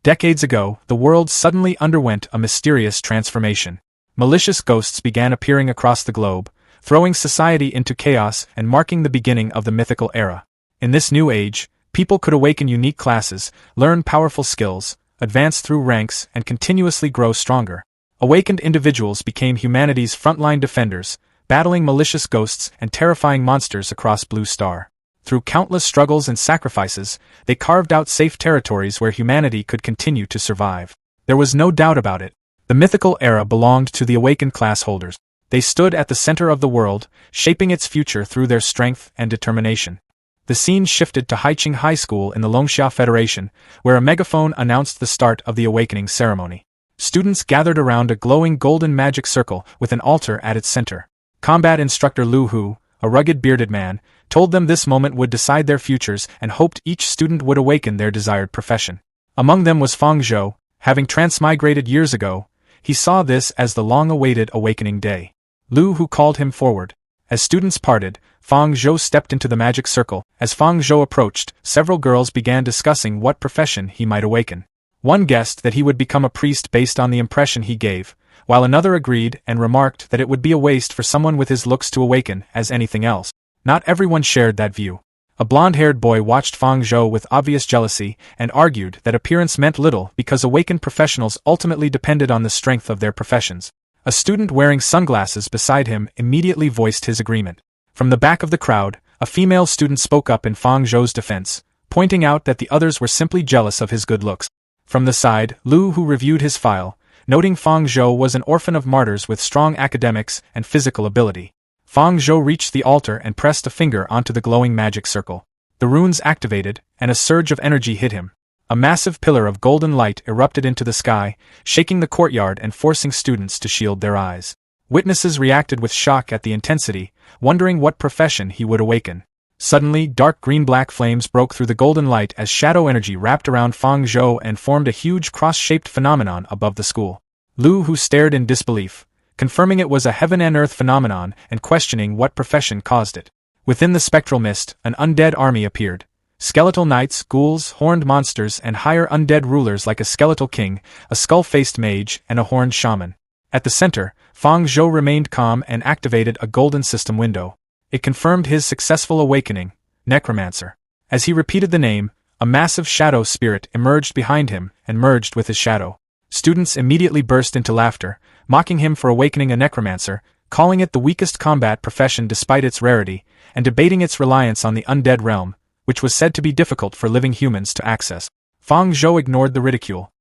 Decades ago, the world suddenly underwent a mysterious transformation. Malicious ghosts began appearing across the globe, throwing society into chaos and marking the beginning of the mythical era. In this new age, people could awaken unique classes, learn powerful skills, advance through ranks, and continuously grow stronger. Awakened individuals became humanity's frontline defenders, battling malicious ghosts and terrifying monsters across Blue Star. Through countless struggles and sacrifices, they carved out safe territories where humanity could continue to survive. There was no doubt about it. The mythical era belonged to the awakened class holders. They stood at the center of the world, shaping its future through their strength and determination. The scene shifted to Haiqing High School in the Longxia Federation, where a megaphone announced the start of the awakening ceremony. Students gathered around a glowing golden magic circle with an altar at its center. Combat instructor Lu Hu, a rugged bearded man, told them this moment would decide their futures and hoped each student would awaken their desired profession. Among them was Fang Zhou. Having transmigrated years ago, he saw this as the long-awaited awakening day. Lu Hu called him forward. As students parted, Fang Zhou stepped into the magic circle. As Fang Zhou approached, several girls began discussing what profession he might awaken. One guessed that he would become a priest based on the impression he gave, while another agreed and remarked that it would be a waste for someone with his looks to awaken as anything else. Not everyone shared that view. A blonde-haired boy watched Fang Zhou with obvious jealousy and argued that appearance meant little because awakened professionals ultimately depended on the strength of their professions. A student wearing sunglasses beside him immediately voiced his agreement. From the back of the crowd, a female student spoke up in Fang Zhou's defense, pointing out that the others were simply jealous of his good looks. From the side, Lu Hu reviewed his file, noting Fang Zhou was an orphan of martyrs with strong academics and physical ability. Fang Zhou reached the altar and pressed a finger onto the glowing magic circle. The runes activated, and a surge of energy hit him. A massive pillar of golden light erupted into the sky, shaking the courtyard and forcing students to shield their eyes. Witnesses reacted with shock at the intensity, wondering what profession he would awaken. Suddenly, dark green-black flames broke through the golden light as shadow energy wrapped around Fang Zhou and formed a huge cross-shaped phenomenon above the school. Lu Hu stared in disbelief, confirming it was a heaven-and-earth phenomenon and questioning what profession caused it. Within the spectral mist, an undead army appeared. Skeletal knights, ghouls, horned monsters, and higher undead rulers like a skeletal king, a skull-faced mage, and a horned shaman. At the center, Fang Zhou remained calm and activated a golden system window. It confirmed his successful awakening, Necromancer. As he repeated the name, a massive shadow spirit emerged behind him and merged with his shadow. Students immediately burst into laughter, mocking him for awakening a necromancer, calling it the weakest combat profession despite its rarity, and debating its reliance on the undead realm, which was said to be difficult for living humans to access. Fang Zhou ignored the ridicule.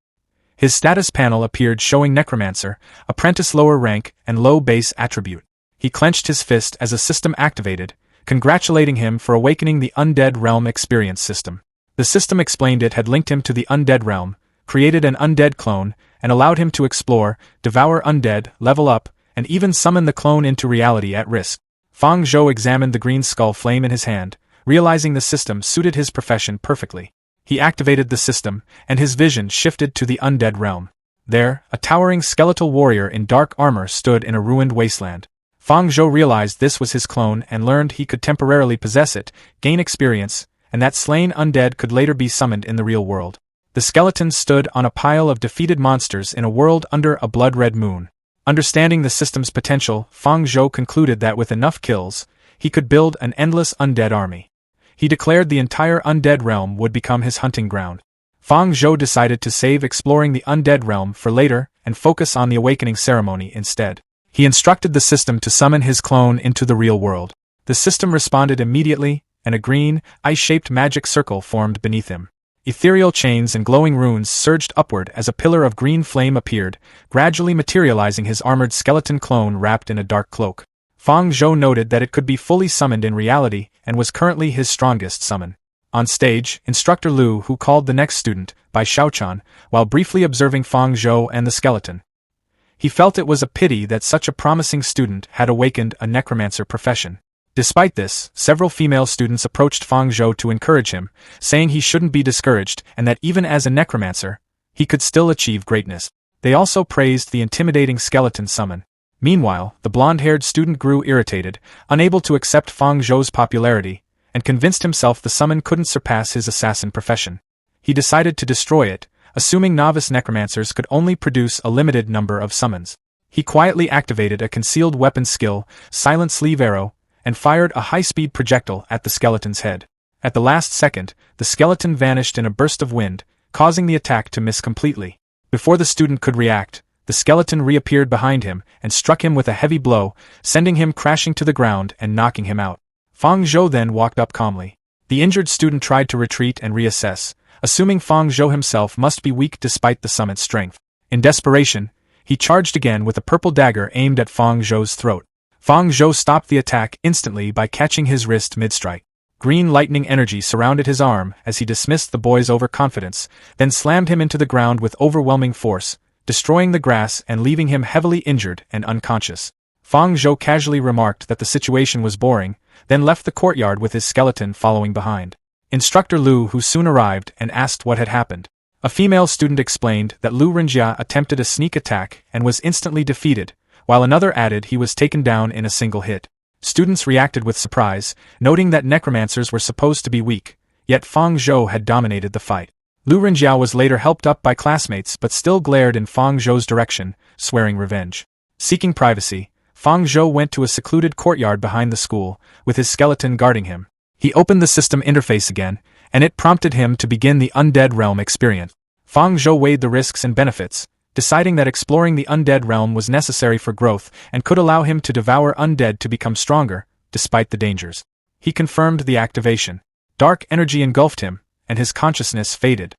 His status panel appeared showing Necromancer, apprentice lower rank and low base attribute. He clenched his fist as a system activated, congratulating him for awakening the Undead Realm Experience system. The system explained it had linked him to the Undead Realm, created an undead clone, and allowed him to explore, devour undead, level up, and even summon the clone into reality at risk. Fang Zhou examined the green skull flame in his hand, realizing the system suited his profession perfectly. He activated the system, and his vision shifted to the Undead Realm. There, a towering skeletal warrior in dark armor stood in a ruined wasteland. Fang Zhou realized this was his clone and learned he could temporarily possess it, gain experience, and that slain undead could later be summoned in the real world. The skeleton stood on a pile of defeated monsters in a world under a blood-red moon. Understanding the system's potential, Fang Zhou concluded that with enough kills, he could build an endless undead army. He declared the entire undead realm would become his hunting ground. Fang Zhou decided to save exploring the undead realm for later and focus on the awakening ceremony instead. He instructed the system to summon his clone into the real world. The system responded immediately, and a green, ice-shaped magic circle formed beneath him. Ethereal chains and glowing runes surged upward as a pillar of green flame appeared, gradually materializing his armored skeleton clone wrapped in a dark cloak. Fang Zhou noted that it could be fully summoned in reality and was currently his strongest summon. On stage, Instructor Lu Hu called the next student, by Xiaochan, while briefly observing Fang Zhou and the skeleton. He felt it was a pity that such a promising student had awakened a necromancer profession. Despite this, several female students approached Fang Zhou to encourage him, saying he shouldn't be discouraged and that even as a necromancer, he could still achieve greatness. They also praised the intimidating skeleton summon. Meanwhile, the blonde-haired student grew irritated, unable to accept Fang Zhou's popularity, and convinced himself the summon couldn't surpass his assassin profession. He decided to destroy it, assuming novice necromancers could only produce a limited number of summons. He quietly activated a concealed weapon skill, Silent Sleeve Arrow, and fired a high-speed projectile at the skeleton's head. At the last second, the skeleton vanished in a burst of wind, causing the attack to miss completely. Before the student could react, the skeleton reappeared behind him and struck him with a heavy blow, sending him crashing to the ground and knocking him out. Fang Zhou then walked up calmly. The injured student tried to retreat and reassess, assuming Fang Zhou himself must be weak despite the summoned strength. In desperation, he charged again with a purple dagger aimed at Fang Zhou's throat. Fang Zhou stopped the attack instantly by catching his wrist mid-strike. Green lightning energy surrounded his arm as he dismissed the boy's overconfidence, then slammed him into the ground with overwhelming force, destroying the grass and leaving him heavily injured and unconscious. Fang Zhou casually remarked that the situation was boring, then left the courtyard with his skeleton following behind. Instructor Lu who soon arrived and asked what had happened. A female student explained that Lu Renjia attempted a sneak attack and was instantly defeated, while another added he was taken down in a single hit. Students reacted with surprise, noting that necromancers were supposed to be weak, yet Fang Zhou had dominated the fight. Lu Renjia was later helped up by classmates but still glared in Fang Zhou's direction, swearing revenge. Seeking privacy, Fang Zhou went to a secluded courtyard behind the school, with his skeleton guarding him. He opened the system interface again, and it prompted him to begin the Undead Realm experience. Fang Zhou weighed the risks and benefits, deciding that exploring the Undead Realm was necessary for growth and could allow him to devour undead to become stronger, despite the dangers. He confirmed the activation. Dark energy engulfed him, and his consciousness faded.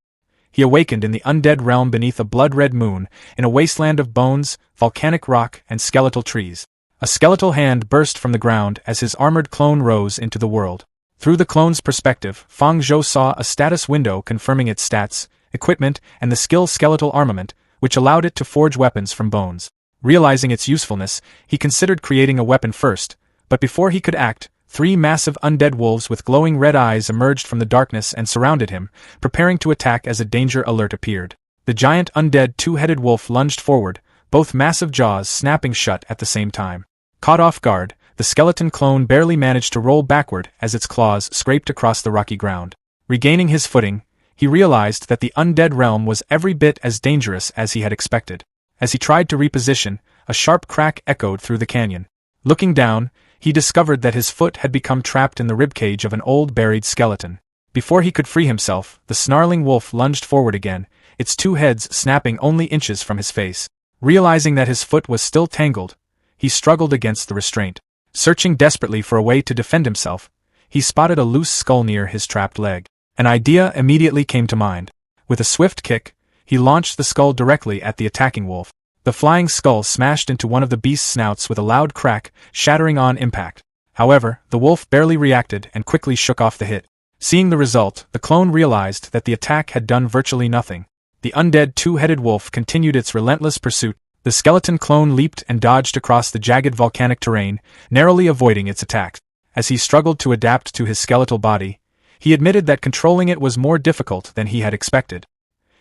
He awakened in the Undead Realm beneath a blood-red moon, in a wasteland of bones, volcanic rock, and skeletal trees. A skeletal hand burst from the ground as his armored clone rose into the world. Through the clone's perspective, Fang Zhou saw a status window confirming its stats, equipment, and the skill skeletal armament, which allowed it to forge weapons from bones. Realizing its usefulness, he considered creating a weapon first, but before he could act, 3 massive undead wolves with glowing red eyes emerged from the darkness and surrounded him, preparing to attack as a danger alert appeared. The giant undead two-headed wolf lunged forward, both massive jaws snapping shut at the same time. Caught off guard, the skeleton clone barely managed to roll backward as its claws scraped across the rocky ground. Regaining his footing, he realized that the undead realm was every bit as dangerous as he had expected. As he tried to reposition, a sharp crack echoed through the canyon. Looking down, he discovered that his foot had become trapped in the ribcage of an old buried skeleton. Before he could free himself, the snarling wolf lunged forward again, its 2 heads snapping only inches from his face. Realizing that his foot was still tangled, he struggled against the restraint. Searching desperately for a way to defend himself, he spotted a loose skull near his trapped leg. An idea immediately came to mind. With a swift kick, he launched the skull directly at the attacking wolf. The flying skull smashed into one of the beast's snouts with a loud crack, shattering on impact. However, the wolf barely reacted and quickly shook off the hit. Seeing the result, the clone realized that the attack had done virtually nothing. The undead two-headed wolf continued its relentless pursuit. The skeleton clone leaped and dodged across the jagged volcanic terrain, narrowly avoiding its attacks. As he struggled to adapt to his skeletal body, he admitted that controlling it was more difficult than he had expected.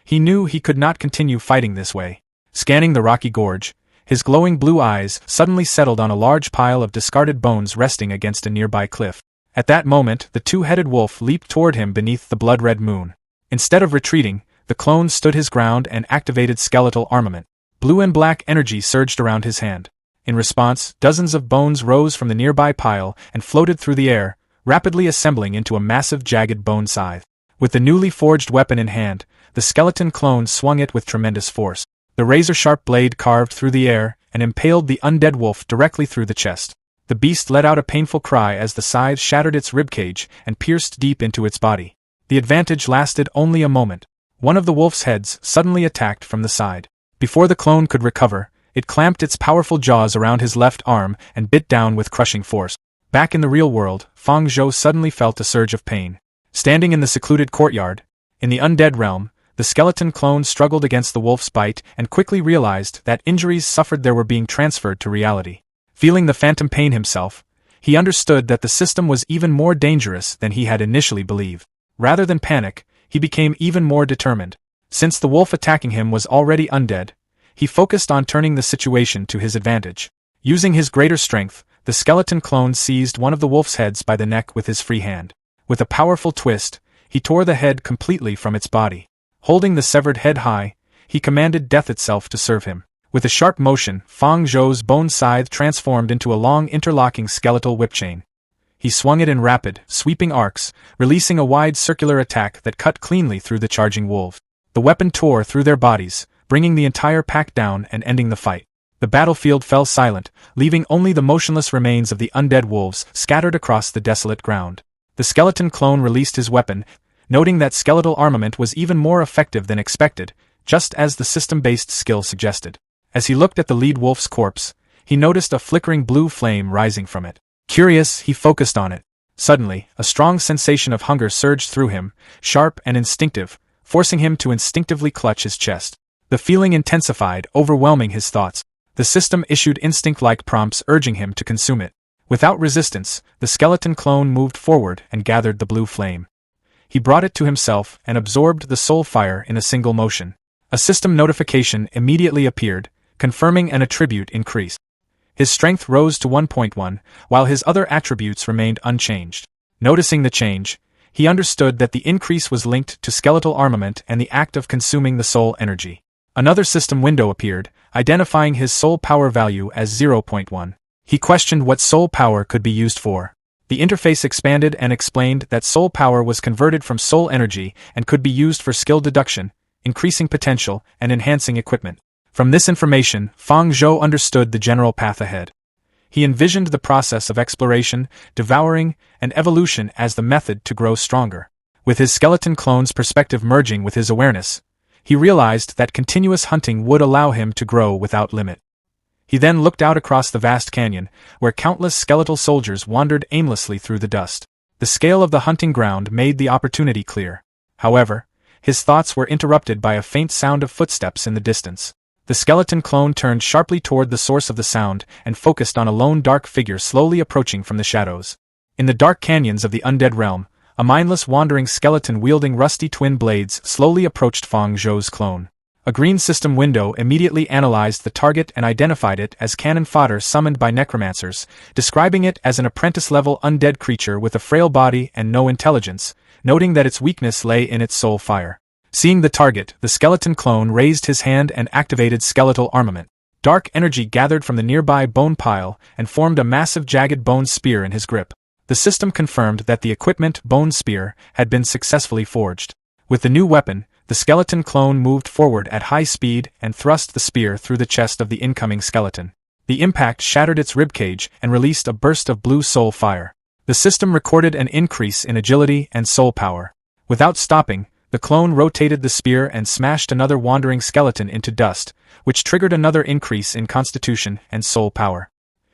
He knew he could not continue fighting this way. Scanning the rocky gorge, his glowing blue eyes suddenly settled on a large pile of discarded bones resting against a nearby cliff. At that moment, the two-headed wolf leaped toward him beneath the blood-red moon. Instead of retreating, the clone stood his ground and activated skeletal armament. Blue and black energy surged around his hand. In response, dozens of bones rose from the nearby pile and floated through the air, rapidly assembling into a massive jagged bone scythe. With the newly forged weapon in hand, the skeleton clone swung it with tremendous force. The razor-sharp blade carved through the air and impaled the undead wolf directly through the chest. The beast let out a painful cry as the scythe shattered its ribcage and pierced deep into its body. The advantage lasted only a moment. One of the wolf's heads suddenly attacked from the side. Before the clone could recover, it clamped its powerful jaws around his left arm and bit down with crushing force. Back in the real world, Fang Zhou suddenly felt a surge of pain. Standing in the secluded courtyard, in the undead realm, the skeleton clone struggled against the wolf's bite and quickly realized that injuries suffered there were being transferred to reality. Feeling the phantom pain himself, he understood that the system was even more dangerous than he had initially believed. Rather than panic, he became even more determined. Since the wolf attacking him was already undead, he focused on turning the situation to his advantage. Using his greater strength, the skeleton clone seized one of the wolf's heads by the neck with his free hand. With a powerful twist, he tore the head completely from its body. Holding the severed head high, he commanded death itself to serve him. With a sharp motion, Fang Zhou's bone scythe transformed into a long interlocking skeletal whip chain. He swung it in rapid, sweeping arcs, releasing a wide circular attack that cut cleanly through the charging wolves. The weapon tore through their bodies, bringing the entire pack down and ending the fight. The battlefield fell silent, leaving only the motionless remains of the undead wolves scattered across the desolate ground. The skeleton clone released his weapon, noting that skeletal armament was even more effective than expected, just as the system-based skill suggested. As he looked at the lead wolf's corpse, he noticed a flickering blue flame rising from it. Curious, he focused on it. Suddenly, a strong sensation of hunger surged through him, sharp and instinctive, forcing him to instinctively clutch his chest. The feeling intensified, overwhelming his thoughts. The system issued instinct-like prompts urging him to consume it. Without resistance, the skeleton clone moved forward and gathered the blue flame. He brought it to himself and absorbed the soul fire in a single motion. A system notification immediately appeared, confirming an attribute increase. His strength rose to 1.1, while his other attributes remained unchanged. Noticing the change, he understood that the increase was linked to skeletal armament and the act of consuming the soul energy. Another system window appeared, identifying his soul power value as 0.1. He questioned what soul power could be used for. The interface expanded and explained that soul power was converted from soul energy and could be used for skill deduction, increasing potential, and enhancing equipment. From this information, Fang Zhou understood the general path ahead. He envisioned the process of exploration, devouring, and evolution as the method to grow stronger. With his skeleton clone's perspective merging with his awareness, he realized that continuous hunting would allow him to grow without limit. He then looked out across the vast canyon, where countless skeletal soldiers wandered aimlessly through the dust. The scale of the hunting ground made the opportunity clear. However, his thoughts were interrupted by a faint sound of footsteps in the distance. The skeleton clone turned sharply toward the source of the sound and focused on a lone dark figure slowly approaching from the shadows. In the dark canyons of the undead realm, a mindless wandering skeleton wielding rusty twin blades slowly approached Fang Zhou's clone. A green system window immediately analyzed the target and identified it as cannon fodder summoned by necromancers, describing it as an apprentice-level undead creature with a frail body and no intelligence, noting that its weakness lay in its soul fire. Seeing the target, the skeleton clone raised his hand and activated skeletal armament. Dark energy gathered from the nearby bone pile and formed a massive jagged bone spear in his grip. The system confirmed that the equipment bone spear had been successfully forged. With the new weapon, the skeleton clone moved forward at high speed and thrust the spear through the chest of the incoming skeleton. The impact shattered its ribcage and released a burst of blue soul fire. The system recorded an increase in agility and soul power. Without stopping, the clone rotated the spear and smashed another wandering skeleton into dust, which triggered another increase in constitution and soul power.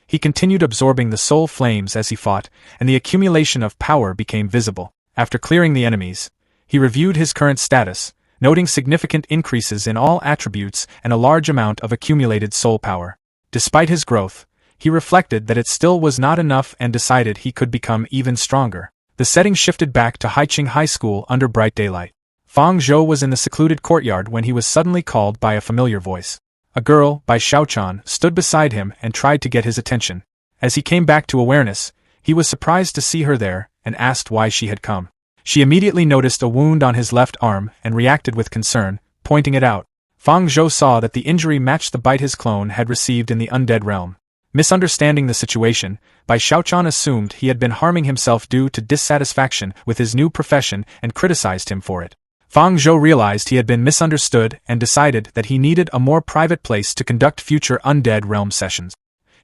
He continued absorbing the soul flames as he fought, and the accumulation of power became visible. After clearing the enemies, he reviewed his current status, noting significant increases in all attributes and a large amount of accumulated soul power. Despite his growth, he reflected that it still was not enough and decided he could become even stronger. The setting shifted back to Haiqing High School under bright daylight. Fang Zhou was in the secluded courtyard when he was suddenly called by a familiar voice. A girl, by Xiaochan, stood beside him and tried to get his attention. As he came back to awareness, he was surprised to see her there and asked why she had come. She immediately noticed a wound on his left arm and reacted with concern, pointing it out. Fang Zhou saw that the injury matched the bite his clone had received in the undead realm. Misunderstanding the situation, Bai Xiaochan assumed he had been harming himself due to dissatisfaction with his new profession and criticized him for it. Fang Zhou realized he had been misunderstood and decided that he needed a more private place to conduct future undead realm sessions.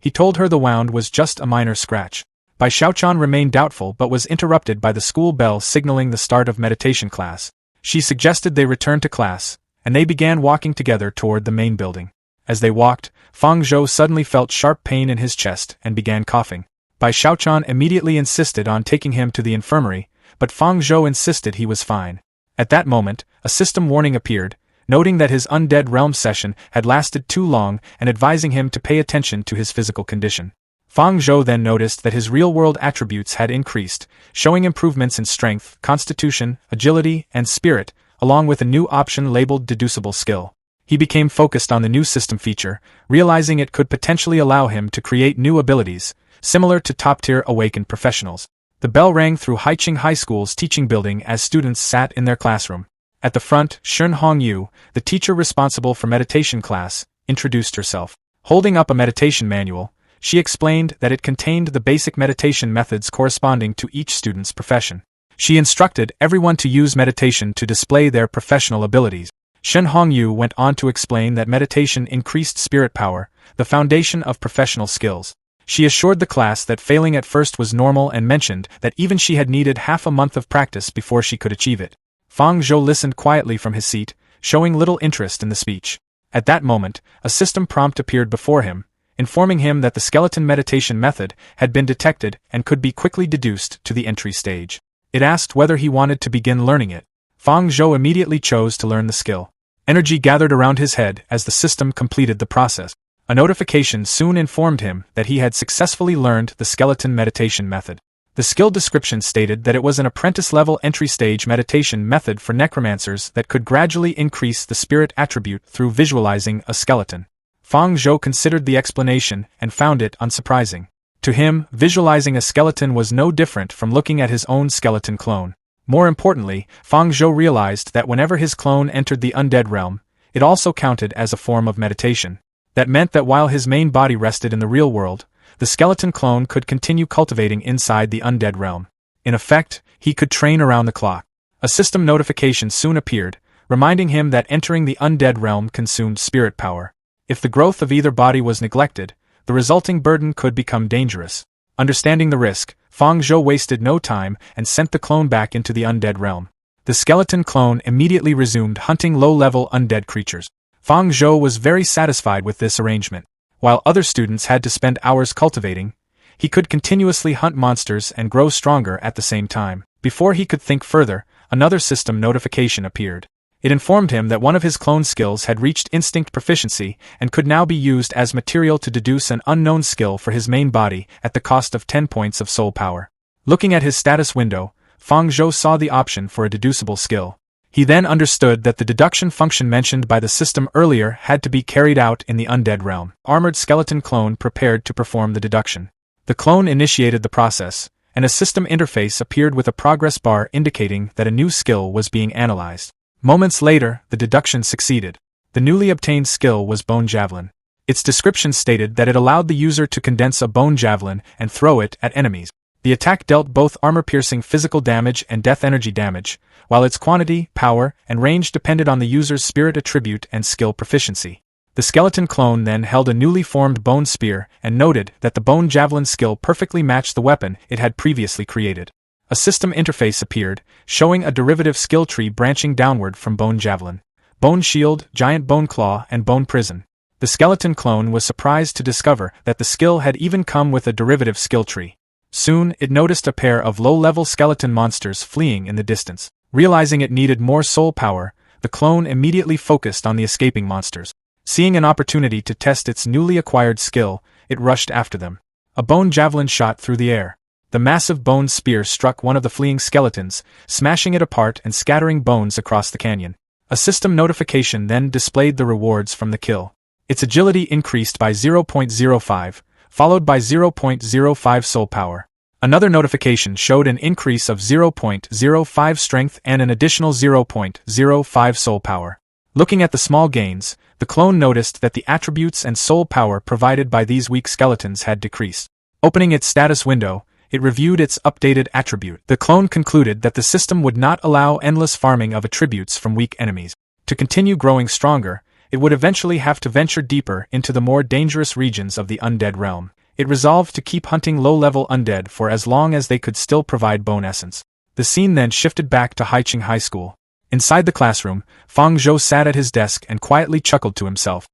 He told her the wound was just a minor scratch. Bai Xiaochan remained doubtful but was interrupted by the school bell signaling the start of meditation class. She suggested they return to class, and they began walking together toward the main building. As they walked, Fang Zhou suddenly felt sharp pain in his chest and began coughing. Bai Xiaochan immediately insisted on taking him to the infirmary, but Fang Zhou insisted he was fine. At that moment, a system warning appeared, noting that his undead realm session had lasted too long and advising him to pay attention to his physical condition. Fang Zhou then noticed that his real-world attributes had increased, showing improvements in strength, constitution, agility, and spirit, along with a new option labeled deducible skill. He became focused on the new system feature, realizing it could potentially allow him to create new abilities, similar to top-tier awakened professionals. The bell rang through Haiqing High School's teaching building as students sat in their classroom. At the front, Shun Hongyu, the teacher responsible for meditation class, introduced herself. Holding up a meditation manual, she explained that it contained the basic meditation methods corresponding to each student's profession. She instructed everyone to use meditation to display their professional abilities. Shun Hongyu went on to explain that meditation increased spirit power, the foundation of professional skills. She assured the class that failing at first was normal and mentioned that even she had needed half a month of practice before she could achieve it. Fang Zhou listened quietly from his seat, showing little interest in the speech. At that moment, a system prompt appeared before him, informing him that the skeleton meditation method had been detected and could be quickly deduced to the entry stage. It asked whether he wanted to begin learning it. Fang Zhou immediately chose to learn the skill. Energy gathered around his head as the system completed the process. A notification soon informed him that he had successfully learned the skeleton meditation method. The skill description stated that it was an apprentice-level entry-stage meditation method for necromancers that could gradually increase the spirit attribute through visualizing a skeleton. Fang Zhou considered the explanation and found it unsurprising. To him, visualizing a skeleton was no different from looking at his own skeleton clone. More importantly, Fang Zhou realized that whenever his clone entered the undead realm, it also counted as a form of meditation. That meant that while his main body rested in the real world, the skeleton clone could continue cultivating inside the undead realm. In effect, he could train around the clock. A system notification soon appeared, reminding him that entering the undead realm consumed spirit power. If the growth of either body was neglected, the resulting burden could become dangerous. Understanding the risk, Fang Zhou wasted no time and sent the clone back into the undead realm. The skeleton clone immediately resumed hunting low-level undead creatures. Fang Zhou was very satisfied with this arrangement. While other students had to spend hours cultivating, he could continuously hunt monsters and grow stronger at the same time. Before he could think further, another system notification appeared. It informed him that one of his clone skills had reached instinct proficiency and could now be used as material to deduce an unknown skill for his main body at the cost of 10 points of soul power. Looking at his status window, Fang Zhou saw the option for a deducible skill. He then understood that the deduction function mentioned by the system earlier had to be carried out in the undead realm. Armored skeleton clone prepared to perform the deduction. The clone initiated the process, and a system interface appeared with a progress bar indicating that a new skill was being analyzed. Moments later, the deduction succeeded. The newly obtained skill was Bone Javelin. Its description stated that it allowed the user to condense a bone javelin and throw it at enemies. The attack dealt both armor-piercing physical damage and death energy damage, while its quantity, power, and range depended on the user's spirit attribute and skill proficiency. The skeleton clone then held a newly formed bone spear and noted that the bone javelin skill perfectly matched the weapon it had previously created. A system interface appeared, showing a derivative skill tree branching downward from bone javelin, bone shield, giant bone claw, and bone prison. The skeleton clone was surprised to discover that the skill had even come with a derivative skill tree. Soon, it noticed a pair of low-level skeleton monsters fleeing in the distance. Realizing it needed more soul power, the clone immediately focused on the escaping monsters. Seeing an opportunity to test its newly acquired skill, it rushed after them. A bone javelin shot through the air. The massive bone spear struck one of the fleeing skeletons, smashing it apart and scattering bones across the canyon. A system notification then displayed the rewards from the kill. Its agility increased by 0.05, followed by 0.05 soul power. Another notification showed an increase of 0.05 strength and an additional 0.05 soul power. Looking at the small gains, the clone noticed that the attributes and soul power provided by these weak skeletons had decreased. Opening its status window, it reviewed its updated attribute. The clone concluded that the system would not allow endless farming of attributes from weak enemies. To continue growing stronger, it would eventually have to venture deeper into the more dangerous regions of the undead realm. It resolved to keep hunting low-level undead for as long as they could still provide bone essence. The scene then shifted back to Haiqing High School. Inside the classroom, Fang Zhou sat at his desk and quietly chuckled to himself.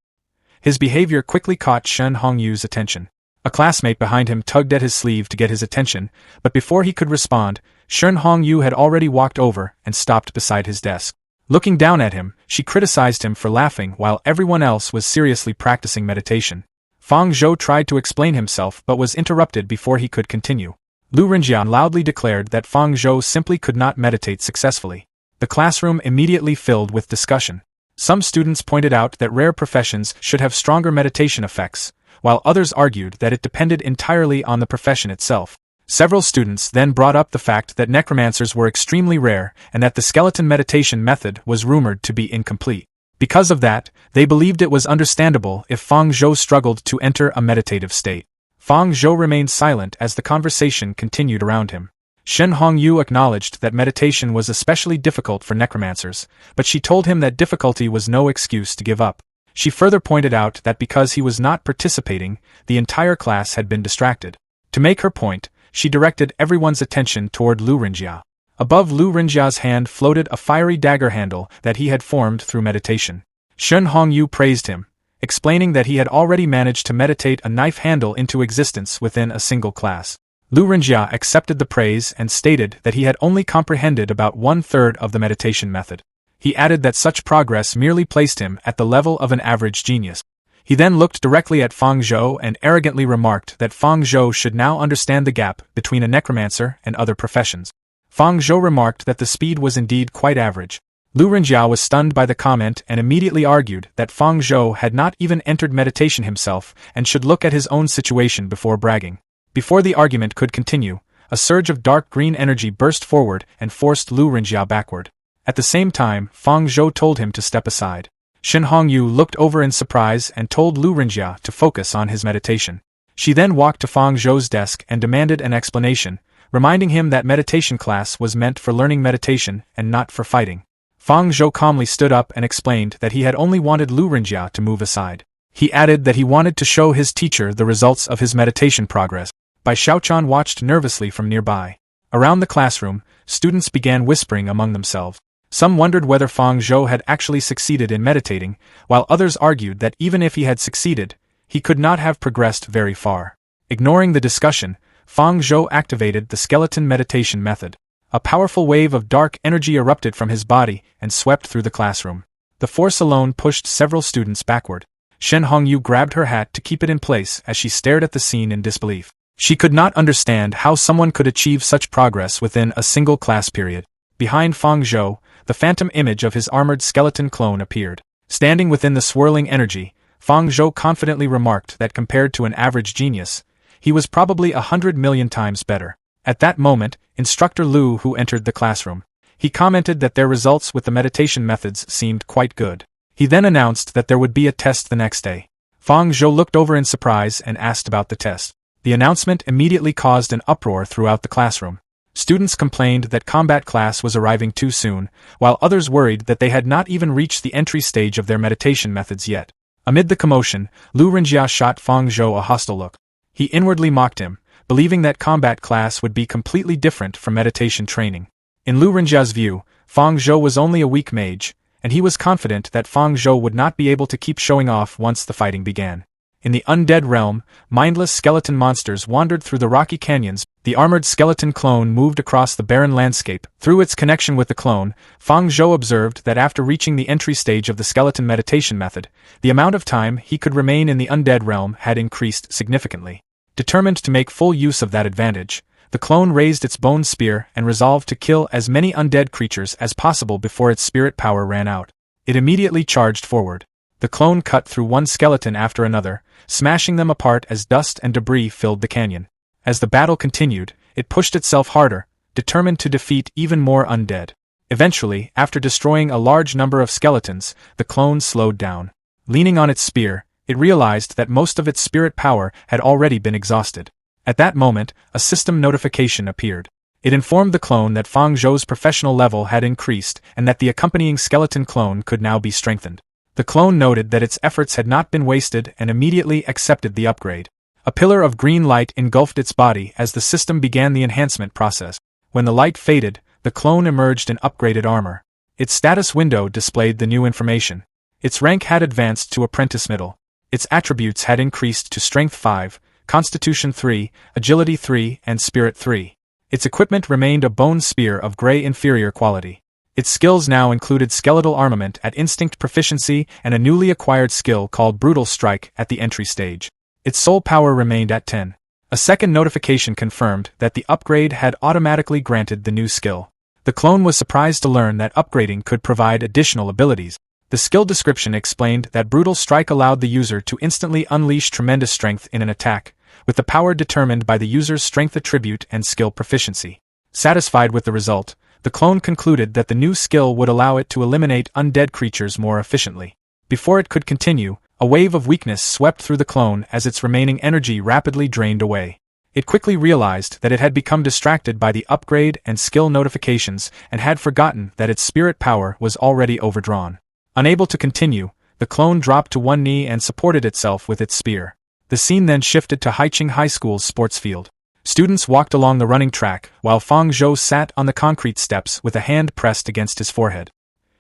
His behavior quickly caught Shun Hongyu's attention. A classmate behind him tugged at his sleeve to get his attention, but before he could respond, Shun Hongyu had already walked over and stopped beside his desk. Looking down at him, she criticized him for laughing while everyone else was seriously practicing meditation. Fang Zhou tried to explain himself but was interrupted before he could continue. Lu Renjian loudly declared that Fang Zhou simply could not meditate successfully. The classroom immediately filled with discussion. Some students pointed out that rare professions should have stronger meditation effects, while others argued that it depended entirely on the profession itself. Several students then brought up the fact that necromancers were extremely rare and that the skeleton meditation method was rumored to be incomplete. Because of that, they believed it was understandable if Fang Zhou struggled to enter a meditative state. Fang Zhou remained silent as the conversation continued around him. Shen Hongyu acknowledged that meditation was especially difficult for necromancers, but she told him that difficulty was no excuse to give up. She further pointed out that because he was not participating, the entire class had been distracted. To make her point, she directed everyone's attention toward Lu Rinjia. Above Lu Rinjia's hand floated a fiery dagger handle that he had formed through meditation. Shen Hongyu praised him, explaining that he had already managed to meditate a knife handle into existence within a single class. Lu Rinjia accepted the praise and stated that he had only comprehended about 1/3 of the meditation method. He added that such progress merely placed him at the level of an average genius. He then looked directly at Fang Zhou and arrogantly remarked that Fang Zhou should now understand the gap between a necromancer and other professions. Fang Zhou remarked that the speed was indeed quite average. Lu Rinjia was stunned by the comment and immediately argued that Fang Zhou had not even entered meditation himself and should look at his own situation before bragging. Before the argument could continue, a surge of dark green energy burst forward and forced Lu Rinjia backward. At the same time, Fang Zhou told him to step aside. Shen Hongyu looked over in surprise and told Lu Rinjia to focus on his meditation. She then walked to Fang Zhou's desk and demanded an explanation, reminding him that meditation class was meant for learning meditation and not for fighting. Fang Zhou calmly stood up and explained that he had only wanted Lu Rinjia to move aside. He added that he wanted to show his teacher the results of his meditation progress. Bai Xiaochan watched nervously from nearby. Around the classroom, students began whispering among themselves. Some wondered whether Fang Zhou had actually succeeded in meditating, while others argued that even if he had succeeded, he could not have progressed very far. Ignoring the discussion, Fang Zhou activated the skeleton meditation method. A powerful wave of dark energy erupted from his body and swept through the classroom. The force alone pushed several students backward. Shen Hongyu grabbed her hat to keep it in place as she stared at the scene in disbelief. She could not understand how someone could achieve such progress within a single class period. Behind Fang Zhou, the phantom image of his armored skeleton clone appeared. Standing within the swirling energy, Fang Zhou confidently remarked that compared to an average genius, he was probably 100 million times better. At that moment, Instructor Lu who entered the classroom. He commented that their results with the meditation methods seemed quite good. He then announced that there would be a test the next day. Fang Zhou looked over in surprise and asked about the test. The announcement immediately caused an uproar throughout the classroom. Students complained that combat class was arriving too soon, while others worried that they had not even reached the entry stage of their meditation methods yet. Amid the commotion, Lu Rinjia shot Fang Zhou a hostile look. He inwardly mocked him, believing that combat class would be completely different from meditation training. In Lu Rinjia's view, Fang Zhou was only a weak mage, and he was confident that Fang Zhou would not be able to keep showing off once the fighting began. In the undead realm, mindless skeleton monsters wandered through the rocky canyons. The armored skeleton clone moved across the barren landscape. Through its connection with the clone, Fang Zhou observed that after reaching the entry stage of the skeleton meditation method, the amount of time he could remain in the undead realm had increased significantly. Determined to make full use of that advantage, the clone raised its bone spear and resolved to kill as many undead creatures as possible before its spirit power ran out. It immediately charged forward. The clone cut through one skeleton after another, smashing them apart as dust and debris filled the canyon. As the battle continued, it pushed itself harder, determined to defeat even more undead. Eventually, after destroying a large number of skeletons, the clone slowed down. Leaning on its spear, it realized that most of its spirit power had already been exhausted. At that moment, a system notification appeared. It informed the clone that Fang Zhou's professional level had increased and that the accompanying skeleton clone could now be strengthened. The clone noted that its efforts had not been wasted and immediately accepted the upgrade. A pillar of green light engulfed its body as the system began the enhancement process. When the light faded, the clone emerged in upgraded armor. Its status window displayed the new information. Its rank had advanced to Apprentice Middle. Its attributes had increased to Strength 5, Constitution 3, Agility 3, and Spirit 3. Its equipment remained a bone spear of gray inferior quality. Its skills now included skeletal armament at instinct proficiency and a newly acquired skill called Brutal Strike at the entry stage. Its soul power remained at 10. A second notification confirmed that the upgrade had automatically granted the new skill. The clone was surprised to learn that upgrading could provide additional abilities. The skill description explained that Brutal Strike allowed the user to instantly unleash tremendous strength in an attack, with the power determined by the user's strength attribute and skill proficiency. Satisfied with the result, the clone concluded that the new skill would allow it to eliminate undead creatures more efficiently. Before it could continue, a wave of weakness swept through the clone as its remaining energy rapidly drained away. It quickly realized that it had become distracted by the upgrade and skill notifications and had forgotten that its spirit power was already overdrawn. Unable to continue, the clone dropped to one knee and supported itself with its spear. The scene then shifted to Haicheng High School's sports field. Students walked along the running track, while Fang Zhou sat on the concrete steps with a hand pressed against his forehead.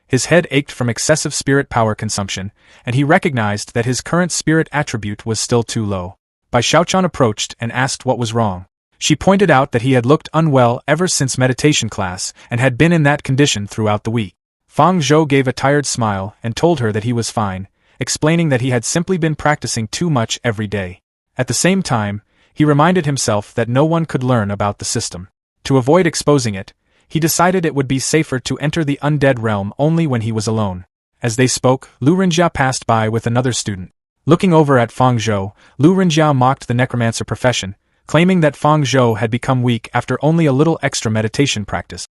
His head ached from excessive spirit power consumption, and he recognized that his current spirit attribute was still too low. Bai Xiaochan approached and asked what was wrong. She pointed out that he had looked unwell ever since meditation class and had been in that condition throughout the week. Fang Zhou gave a tired smile and told her that he was fine, explaining that he had simply been practicing too much every day. At the same time, he reminded himself that no one could learn about the system. To avoid exposing it, he decided it would be safer to enter the undead realm only when he was alone. As they spoke, Lu Renjia passed by with another student. Looking over at Fang Zhou, Lu Renjia mocked the necromancer profession, claiming that Fang Zhou had become weak after only a little extra meditation practice.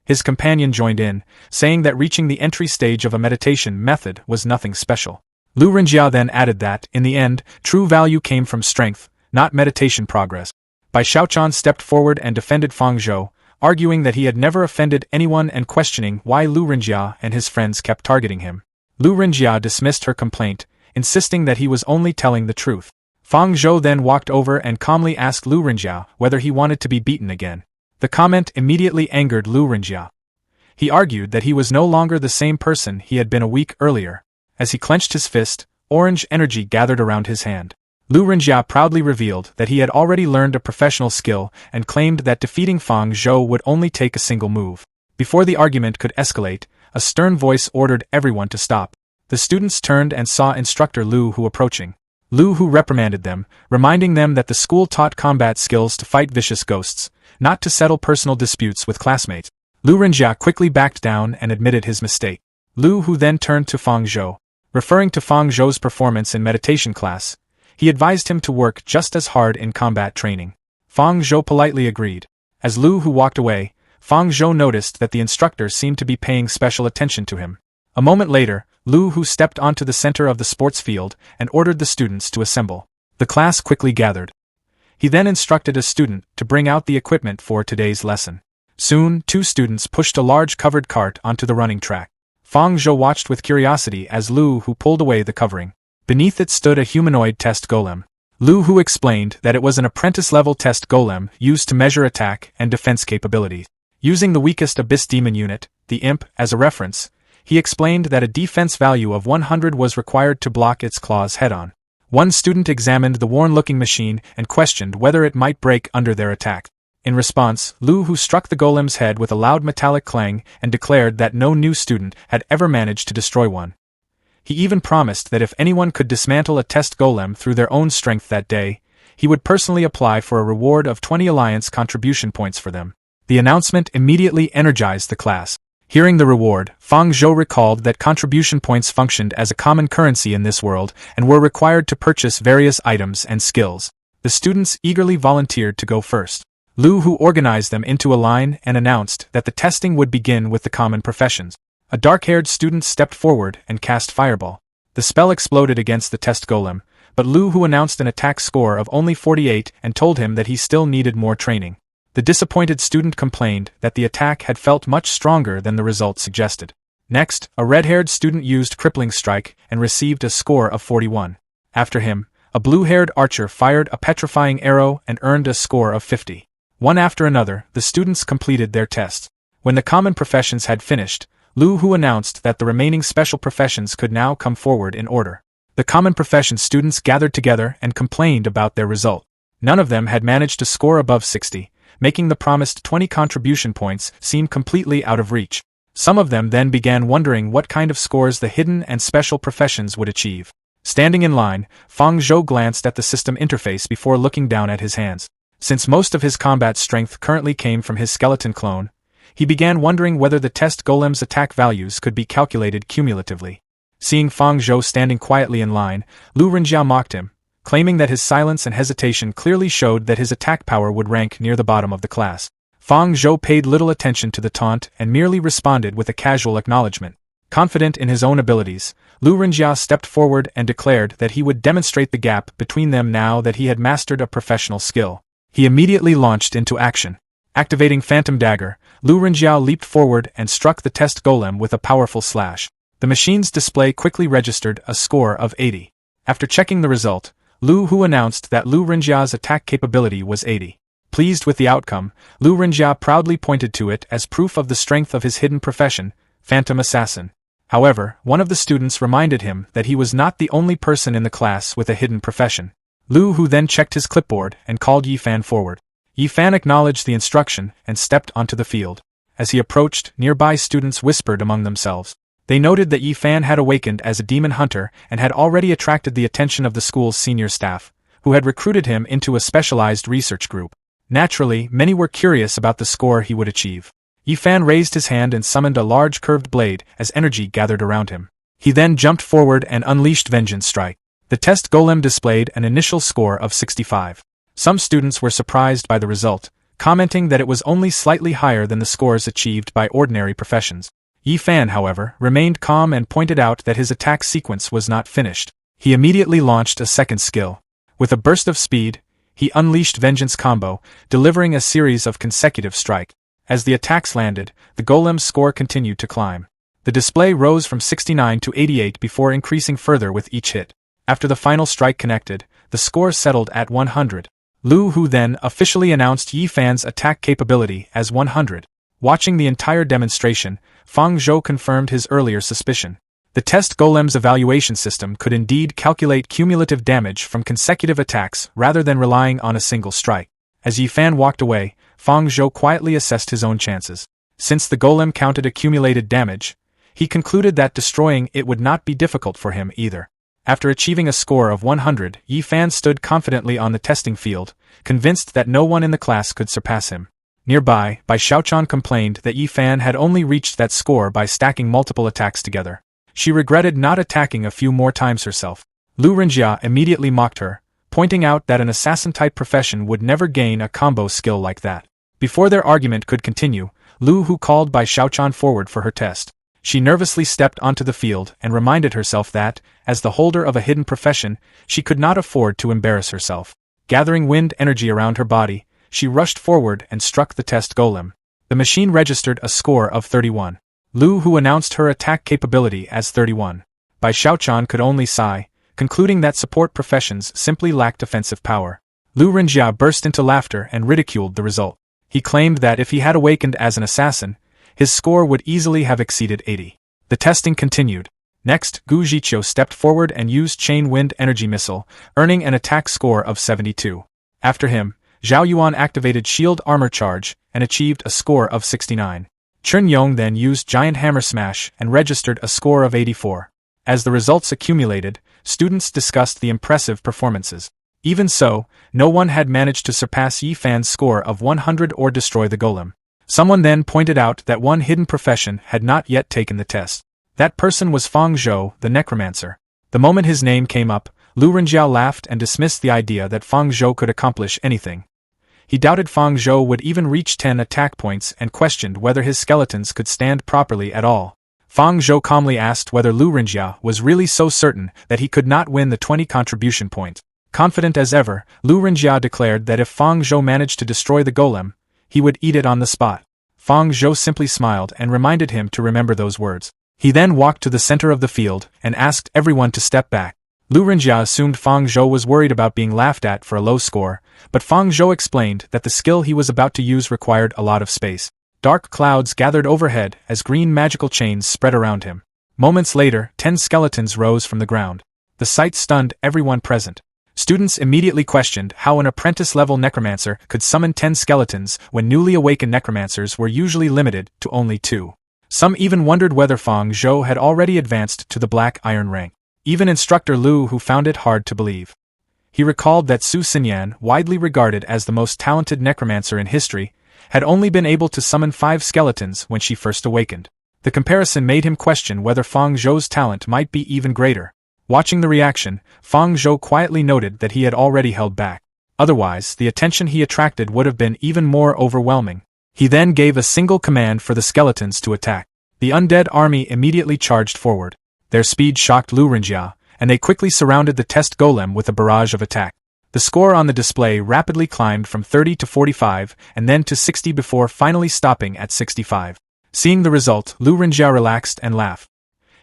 His companion joined in, saying that reaching the entry stage of a meditation method was nothing special. Lu Renjia then added that, in the end, true value came from strength, not meditation progress. Bai Xiaochan stepped forward and defended Fang Zhou, arguing that he had never offended anyone and questioning why Lu Renjia and his friends kept targeting him. Lu Renjia dismissed her complaint, insisting that he was only telling the truth. Fang Zhou then walked over and calmly asked Lu Renjia whether he wanted to be beaten again. The comment immediately angered Lu Renjia. He argued that he was no longer the same person he had been a week earlier. As he clenched his fist, orange energy gathered around his hand. Lu Renjia proudly revealed that he had already learned a professional skill and claimed that defeating Fang Zhou would only take a single move. Before the argument could escalate, a stern voice ordered everyone to stop. The students turned and saw instructor Lu Hu approaching. Lu Hu reprimanded them, reminding them that the school taught combat skills to fight vicious ghosts, not to settle personal disputes with classmates. Lu Renjia quickly backed down and admitted his mistake. Lu Hu then turned to Fang Zhou. Referring to Fang Zhou's performance in meditation class, he advised him to work just as hard in combat training. Fang Zhou politely agreed. As Lu Hu walked away, Fang Zhou noticed that the instructor seemed to be paying special attention to him. A moment later, Lu Hu stepped onto the center of the sports field and ordered the students to assemble. The class quickly gathered. He then instructed a student to bring out the equipment for today's lesson. Soon, two students pushed a large covered cart onto the running track. Fang Zhou watched with curiosity as Lu Hu pulled away the covering. Beneath it stood a humanoid test golem. Lu Hu explained that it was an apprentice-level test golem used to measure attack and defense capabilities. Using the weakest Abyss Demon unit, the Imp, as a reference, he explained that a defense value of 100 was required to block its claws head-on. One student examined the worn-looking machine and questioned whether it might break under their attack. In response, Lu Hu struck the golem's head with a loud metallic clang and declared that no new student had ever managed to destroy one. He even promised that if anyone could dismantle a test golem through their own strength that day, he would personally apply for a reward of 20 alliance contribution points for them. The announcement immediately energized the class. Hearing the reward, Fang Zhou recalled that contribution points functioned as a common currency in this world and were required to purchase various items and skills. The students eagerly volunteered to go first. Lu Hu organized them into a line and announced that the testing would begin with the common professions. A dark-haired student stepped forward and cast Fireball. The spell exploded against the test golem, but Lu Hu announced an attack score of only 48 and told him that he still needed more training. The disappointed student complained that the attack had felt much stronger than the result suggested. Next, a red-haired student used Crippling Strike and received a score of 41. After him, a blue-haired archer fired a petrifying arrow and earned a score of 50. One after another, the students completed their tests. When the common professions had finished, Lu Hu announced that the remaining special professions could now come forward in order. The common profession students gathered together and complained about their result. None of them had managed to score above 60, making the promised 20 contribution points seem completely out of reach. Some of them then began wondering what kind of scores the hidden and special professions would achieve. Standing in line, Fang Zhou glanced at the system interface before looking down at his hands. Since most of his combat strength currently came from his skeleton clone, he began wondering whether the test golem's attack values could be calculated cumulatively. Seeing Fang Zhou standing quietly in line, Lu Renjia mocked him, claiming that his silence and hesitation clearly showed that his attack power would rank near the bottom of the class. Fang Zhou paid little attention to the taunt and merely responded with a casual acknowledgement. Confident in his own abilities, Lu Renjia stepped forward and declared that he would demonstrate the gap between them now that he had mastered a professional skill. He immediately launched into action. Activating Phantom Dagger, Lu Renjia leaped forward and struck the test golem with a powerful slash. The machine's display quickly registered a score of 80. After checking the result, Lu Hu announced that Lu Renjia's attack capability was 80. Pleased with the outcome, Lu Renjia proudly pointed to it as proof of the strength of his hidden profession, Phantom Assassin. However, one of the students reminded him that he was not the only person in the class with a hidden profession. Lu Hu then checked his clipboard and called Yi Fan forward. Yi Fan acknowledged the instruction and stepped onto the field. As he approached, nearby students whispered among themselves. They noted that Yi Fan had awakened as a demon hunter and had already attracted the attention of the school's senior staff, who had recruited him into a specialized research group. Naturally, many were curious about the score he would achieve. Yi Fan raised his hand and summoned a large curved blade as energy gathered around him. He then jumped forward and unleashed Vengeance Strike. The test golem displayed an initial score of 65. Some students were surprised by the result, commenting that it was only slightly higher than the scores achieved by ordinary professions. Yi Fan, however, remained calm and pointed out that his attack sequence was not finished. He immediately launched a second skill. With a burst of speed, he unleashed Vengeance Combo, delivering a series of consecutive strikes. As the attacks landed, the golem's score continued to climb. The display rose from 69 to 88 before increasing further with each hit. After the final strike connected, the score settled at 100. Lu Hu then officially announced Yi Fan's attack capability as 100. Watching the entire demonstration, Fang Zhou confirmed his earlier suspicion. The test golem's evaluation system could indeed calculate cumulative damage from consecutive attacks rather than relying on a single strike. As Yi Fan walked away, Fang Zhou quietly assessed his own chances. Since the golem counted accumulated damage, he concluded that destroying it would not be difficult for him either. After achieving a score of 100, Yi Fan stood confidently on the testing field, convinced that no one in the class could surpass him. Nearby, Bai Xiaochan complained that Yi Fan had only reached that score by stacking multiple attacks together. She regretted not attacking a few more times herself. Lu Renjia immediately mocked her, pointing out that an assassin-type profession would never gain a combo skill like that. Before their argument could continue, Lu Hu called Bai Xiaochan forward for her test. She nervously stepped onto the field and reminded herself that, as the holder of a hidden profession, she could not afford to embarrass herself. Gathering wind energy around her body, she rushed forward and struck the test golem. The machine registered a score of 31. Lu Hu announced her attack capability as 31. Bai Xiaochan could only sigh, concluding that support professions simply lacked offensive power. Lu Renjia burst into laughter and ridiculed the result. He claimed that if he had awakened as an assassin, his score would easily have exceeded 80. The testing continued. Next, Gu Zhiqiu stepped forward and used Chain Wind Energy Missile, earning an attack score of 72. After him, Zhao Yuan activated Shield Armor Charge and achieved a score of 69. Chun Yong then used Giant Hammer Smash and registered a score of 84. As the results accumulated, students discussed the impressive performances. Even so, no one had managed to surpass Yi Fan's score of 100 or destroy the golem. Someone then pointed out that one hidden profession had not yet taken the test. That person was Fang Zhou, the Necromancer. The moment his name came up, Lu Renjiao laughed and dismissed the idea that Fang Zhou could accomplish anything. He doubted Fang Zhou would even reach 10 attack points and questioned whether his skeletons could stand properly at all. Fang Zhou calmly asked whether Lu Renjia was really so certain that he could not win the 20 contribution points. Confident as ever, Lu Renjia declared that if Fang Zhou managed to destroy the golem, he would eat it on the spot. Fang Zhou simply smiled and reminded him to remember those words. He then walked to the center of the field and asked everyone to step back. Lu Renjia assumed Fang Zhou was worried about being laughed at for a low score, but Fang Zhou explained that the skill he was about to use required a lot of space. Dark clouds gathered overhead as green magical chains spread around him. Moments later, 10 skeletons rose from the ground. The sight stunned everyone present. Students immediately questioned how an apprentice-level necromancer could summon 10 skeletons when newly awakened necromancers were usually limited to only 2. Some even wondered whether Fang Zhou had already advanced to the Black Iron rank. Even Instructor Lu Hu found it hard to believe. He recalled that Su Xinyan, widely regarded as the most talented necromancer in history, had only been able to summon 5 skeletons when she first awakened. The comparison made him question whether Fang Zhou's talent might be even greater. Watching the reaction, Fang Zhou quietly noted that he had already held back. Otherwise, the attention he attracted would have been even more overwhelming. He then gave a single command for the skeletons to attack. The undead army immediately charged forward. Their speed shocked Lu Renjia, and they quickly surrounded the test golem with a barrage of attack. The score on the display rapidly climbed from 30 to 45 and then to 60 before finally stopping at 65. Seeing the result, Lu Renjia relaxed and laughed.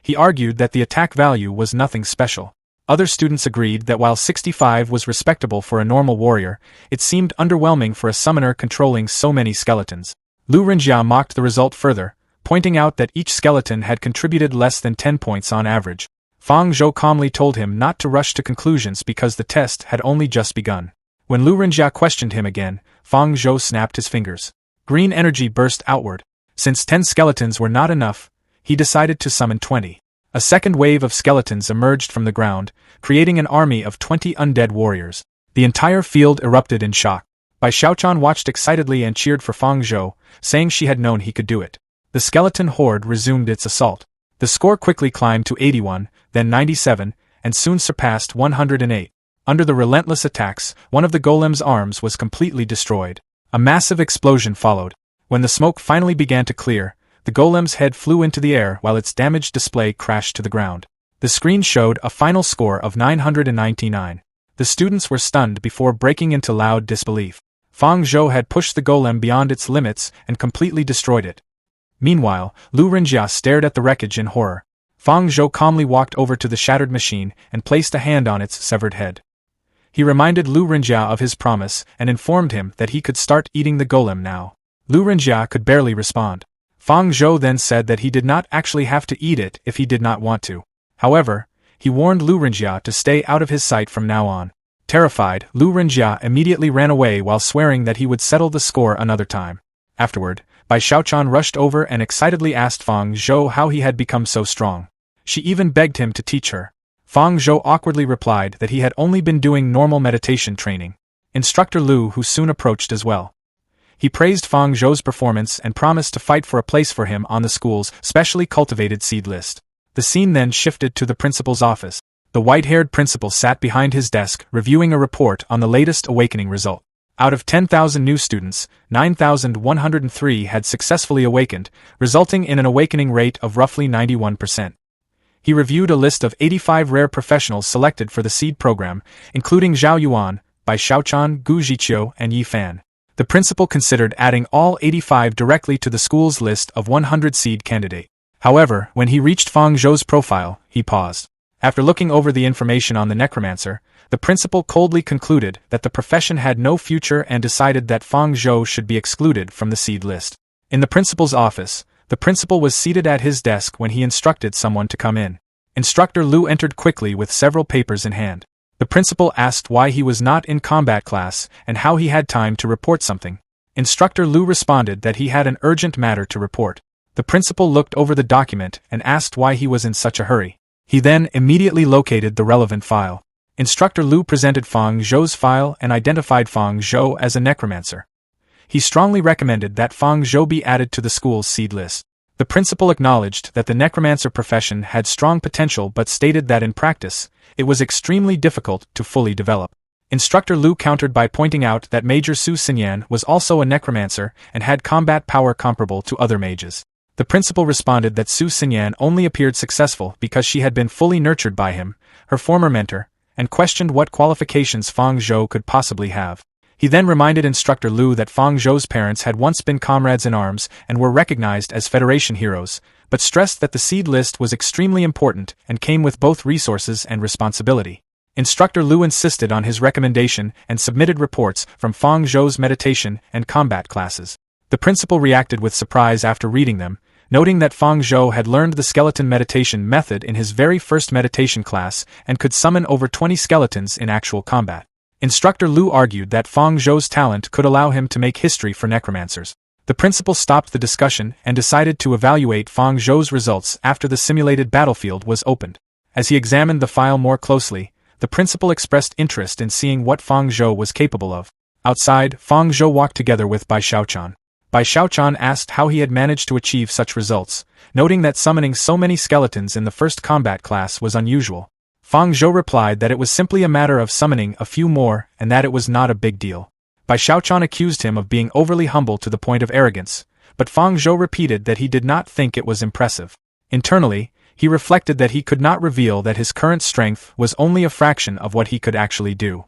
He argued that the attack value was nothing special. Other students agreed that while 65 was respectable for a normal warrior, it seemed underwhelming for a summoner controlling so many skeletons. Lu Renjia mocked the result further, pointing out that each skeleton had contributed less than 10 points on average. Fang Zhou calmly told him not to rush to conclusions because the test had only just begun. When Lu Renjia questioned him again, Fang Zhou snapped his fingers. Green energy burst outward. Since 10 skeletons were not enough, he decided to summon 20. A second wave of skeletons emerged from the ground, creating an army of 20 undead warriors. The entire field erupted in shock. Bai Xiaochan watched excitedly and cheered for Fang Zhou, saying she had known he could do it. The skeleton horde resumed its assault. The score quickly climbed to 81, then 97, and soon surpassed 108. Under the relentless attacks, one of the golem's arms was completely destroyed. A massive explosion followed. When the smoke finally began to clear, the golem's head flew into the air while its damaged display crashed to the ground. The screen showed a final score of 999. The students were stunned before breaking into loud disbelief. Fang Zhou had pushed the golem beyond its limits and completely destroyed it. Meanwhile, Lu Renjia stared at the wreckage in horror. Fang Zhou calmly walked over to the shattered machine and placed a hand on its severed head. He reminded Lu Renjia of his promise and informed him that he could start eating the golem now. Lu Renjia could barely respond. Fang Zhou then said that he did not actually have to eat it if he did not want to. However, he warned Lu Renjia to stay out of his sight from now on. Terrified, Lu Renjia immediately ran away while swearing that he would settle the score another time. Afterward, Bai Xiaochan rushed over and excitedly asked Fang Zhou how he had become so strong. She even begged him to teach her. Fang Zhou awkwardly replied that he had only been doing normal meditation training. Instructor Lu who soon approached as well. He praised Fang Zhou's performance and promised to fight for a place for him on the school's specially cultivated seed list. The scene then shifted to the principal's office. The white-haired principal sat behind his desk reviewing a report on the latest awakening result. Out of 10,000 new students, 9,103 had successfully awakened, resulting in an awakening rate of roughly 91%. He reviewed a list of 85 rare professionals selected for the seed program, including Zhao Yuan, Bai Xiaochan, Gu Zhiqiu, and Yi Fan. The principal considered adding all 85 directly to the school's list of 100 seed candidates. However, when he reached Fang Zhou's profile, he paused. After looking over the information on the Necromancer, the principal coldly concluded that the profession had no future and decided that Fang Zhou should be excluded from the seed list. In the principal's office, the principal was seated at his desk when he instructed someone to come in. Instructor Lu entered quickly with several papers in hand. The principal asked why he was not in combat class and how he had time to report something. Instructor Lu responded that he had an urgent matter to report. The principal looked over the document and asked why he was in such a hurry. He then immediately located the relevant file. Instructor Lu presented Fang Zhou's file and identified Fang Zhou as a necromancer. He strongly recommended that Fang Zhou be added to the school's seed list. The principal acknowledged that the necromancer profession had strong potential but stated that in practice, it was extremely difficult to fully develop. Instructor Lu countered by pointing out that Major Su Xinyan was also a necromancer and had combat power comparable to other mages. The principal responded that Su Xinyan only appeared successful because she had been fully nurtured by him, her former mentor, and questioned what qualifications Fang Zhou could possibly have. He then reminded Instructor Lu that Fang Zhou's parents had once been comrades in arms and were recognized as Federation heroes, but stressed that the seed list was extremely important and came with both resources and responsibility. Instructor Lu insisted on his recommendation and submitted reports from Fang Zhou's meditation and combat classes. The principal reacted with surprise after reading them, noting that Fang Zhou had learned the skeleton meditation method in his very first meditation class and could summon over 20 skeletons in actual combat. Instructor Lu argued that Fang Zhou's talent could allow him to make history for necromancers. The principal stopped the discussion and decided to evaluate Fang Zhou's results after the simulated battlefield was opened. As he examined the file more closely, the principal expressed interest in seeing what Fang Zhou was capable of. Outside, Fang Zhou walked together with Bai Xiaochan. Bai Xiaochan asked how he had managed to achieve such results, noting that summoning so many skeletons in the first combat class was unusual. Fang Zhou replied that it was simply a matter of summoning a few more and that it was not a big deal. Bai Xiaochan accused him of being overly humble to the point of arrogance, but Fang Zhou repeated that he did not think it was impressive. Internally, he reflected that he could not reveal that his current strength was only a fraction of what he could actually do.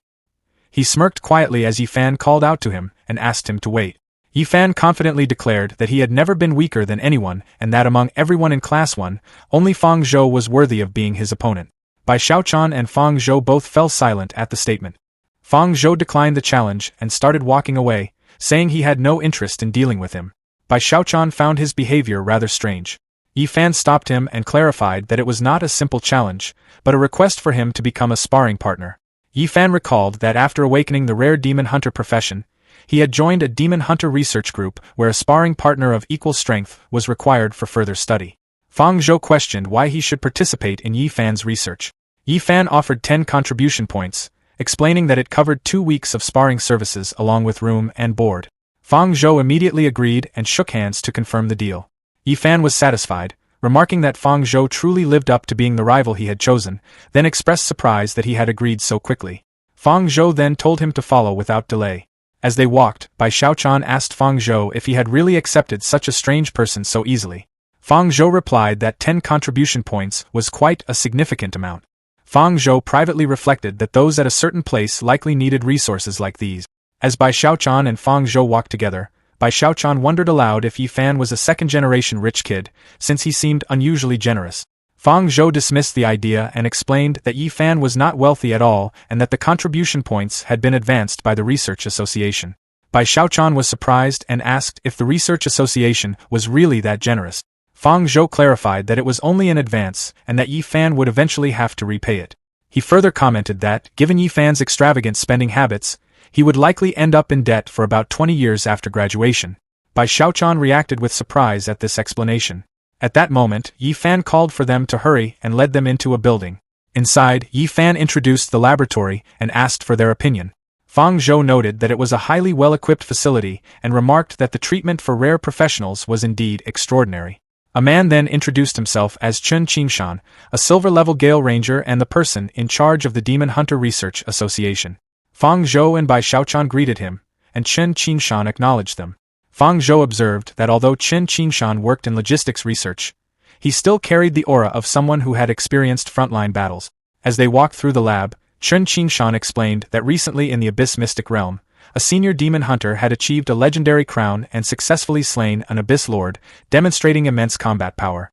He smirked quietly as Yi Fan called out to him and asked him to wait. Yi Fan confidently declared that he had never been weaker than anyone and that among everyone in Class 1, only Fang Zhou was worthy of being his opponent. Bai Xiaochan and Fang Zhou both fell silent at the statement. Fang Zhou declined the challenge and started walking away, saying he had no interest in dealing with him. Bai Xiaochan found his behavior rather strange. Yi Fan stopped him and clarified that it was not a simple challenge, but a request for him to become a sparring partner. Yi Fan recalled that after awakening the rare demon hunter profession, he had joined a demon hunter research group where a sparring partner of equal strength was required for further study. Fang Zhou questioned why he should participate in Yi Fan's research. Yi Fan offered 10 contribution points, explaining that it covered 2 weeks of sparring services along with room and board. Fang Zhou immediately agreed and shook hands to confirm the deal. Yi Fan was satisfied, remarking that Fang Zhou truly lived up to being the rival he had chosen, then expressed surprise that he had agreed so quickly. Fang Zhou then told him to follow without delay. As they walked, Bai Xiaochan asked Fang Zhou if he had really accepted such a strange person so easily. Fang Zhou replied that 10 contribution points was quite a significant amount. Fang Zhou privately reflected that those at a certain place likely needed resources like these. As Bai Xiaochan and Fang Zhou walked together, Bai Xiaochan wondered aloud if Yi Fan was a second-generation rich kid, since he seemed unusually generous. Fang Zhou dismissed the idea and explained that Yi Fan was not wealthy at all and that the contribution points had been advanced by the Research Association. Bai Xiaochan was surprised and asked if the Research Association was really that generous. Fang Zhou clarified that it was only in advance and that Yi Fan would eventually have to repay it. He further commented that, given Yi Fan's extravagant spending habits, he would likely end up in debt for about 20 years after graduation. Bai Xiaochan reacted with surprise at this explanation. At that moment, Yi Fan called for them to hurry and led them into a building. Inside, Yi Fan introduced the laboratory and asked for their opinion. Fang Zhou noted that it was a highly well-equipped facility and remarked that the treatment for rare professionals was indeed extraordinary. A man then introduced himself as Chen Qingshan, a silver-level Gale Ranger and the person in charge of the Demon Hunter Research Association. Fang Zhou and Bai Xiaochan greeted him, and Chen Qingshan acknowledged them. Fang Zhou observed that although Chen Qingshan worked in logistics research, he still carried the aura of someone who had experienced frontline battles. As they walked through the lab, Chen Qingshan explained that recently in the Abyss Mystic Realm, a senior demon hunter had achieved a legendary crown and successfully slain an Abyss Lord, demonstrating immense combat power.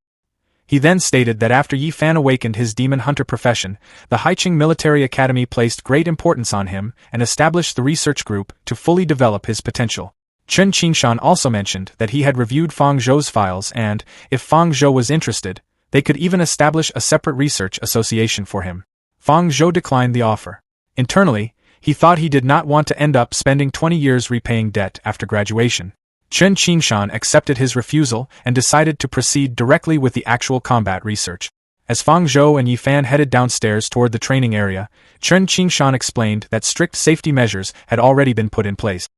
He then stated that after Yi Fan awakened his demon hunter profession, the Haiqing Military Academy placed great importance on him and established the research group to fully develop his potential. Chen Qingshan also mentioned that he had reviewed Fang Zhou's files and, if Fang Zhou was interested, they could even establish a separate research association for him. Fang Zhou declined the offer. Internally, he thought he did not want to end up spending 20 years repaying debt after graduation. Chen Qingshan accepted his refusal and decided to proceed directly with the actual combat research. As Fang Zhou and Yi Fan headed downstairs toward the training area, Chen Qingshan explained that strict safety measures had already been put in place.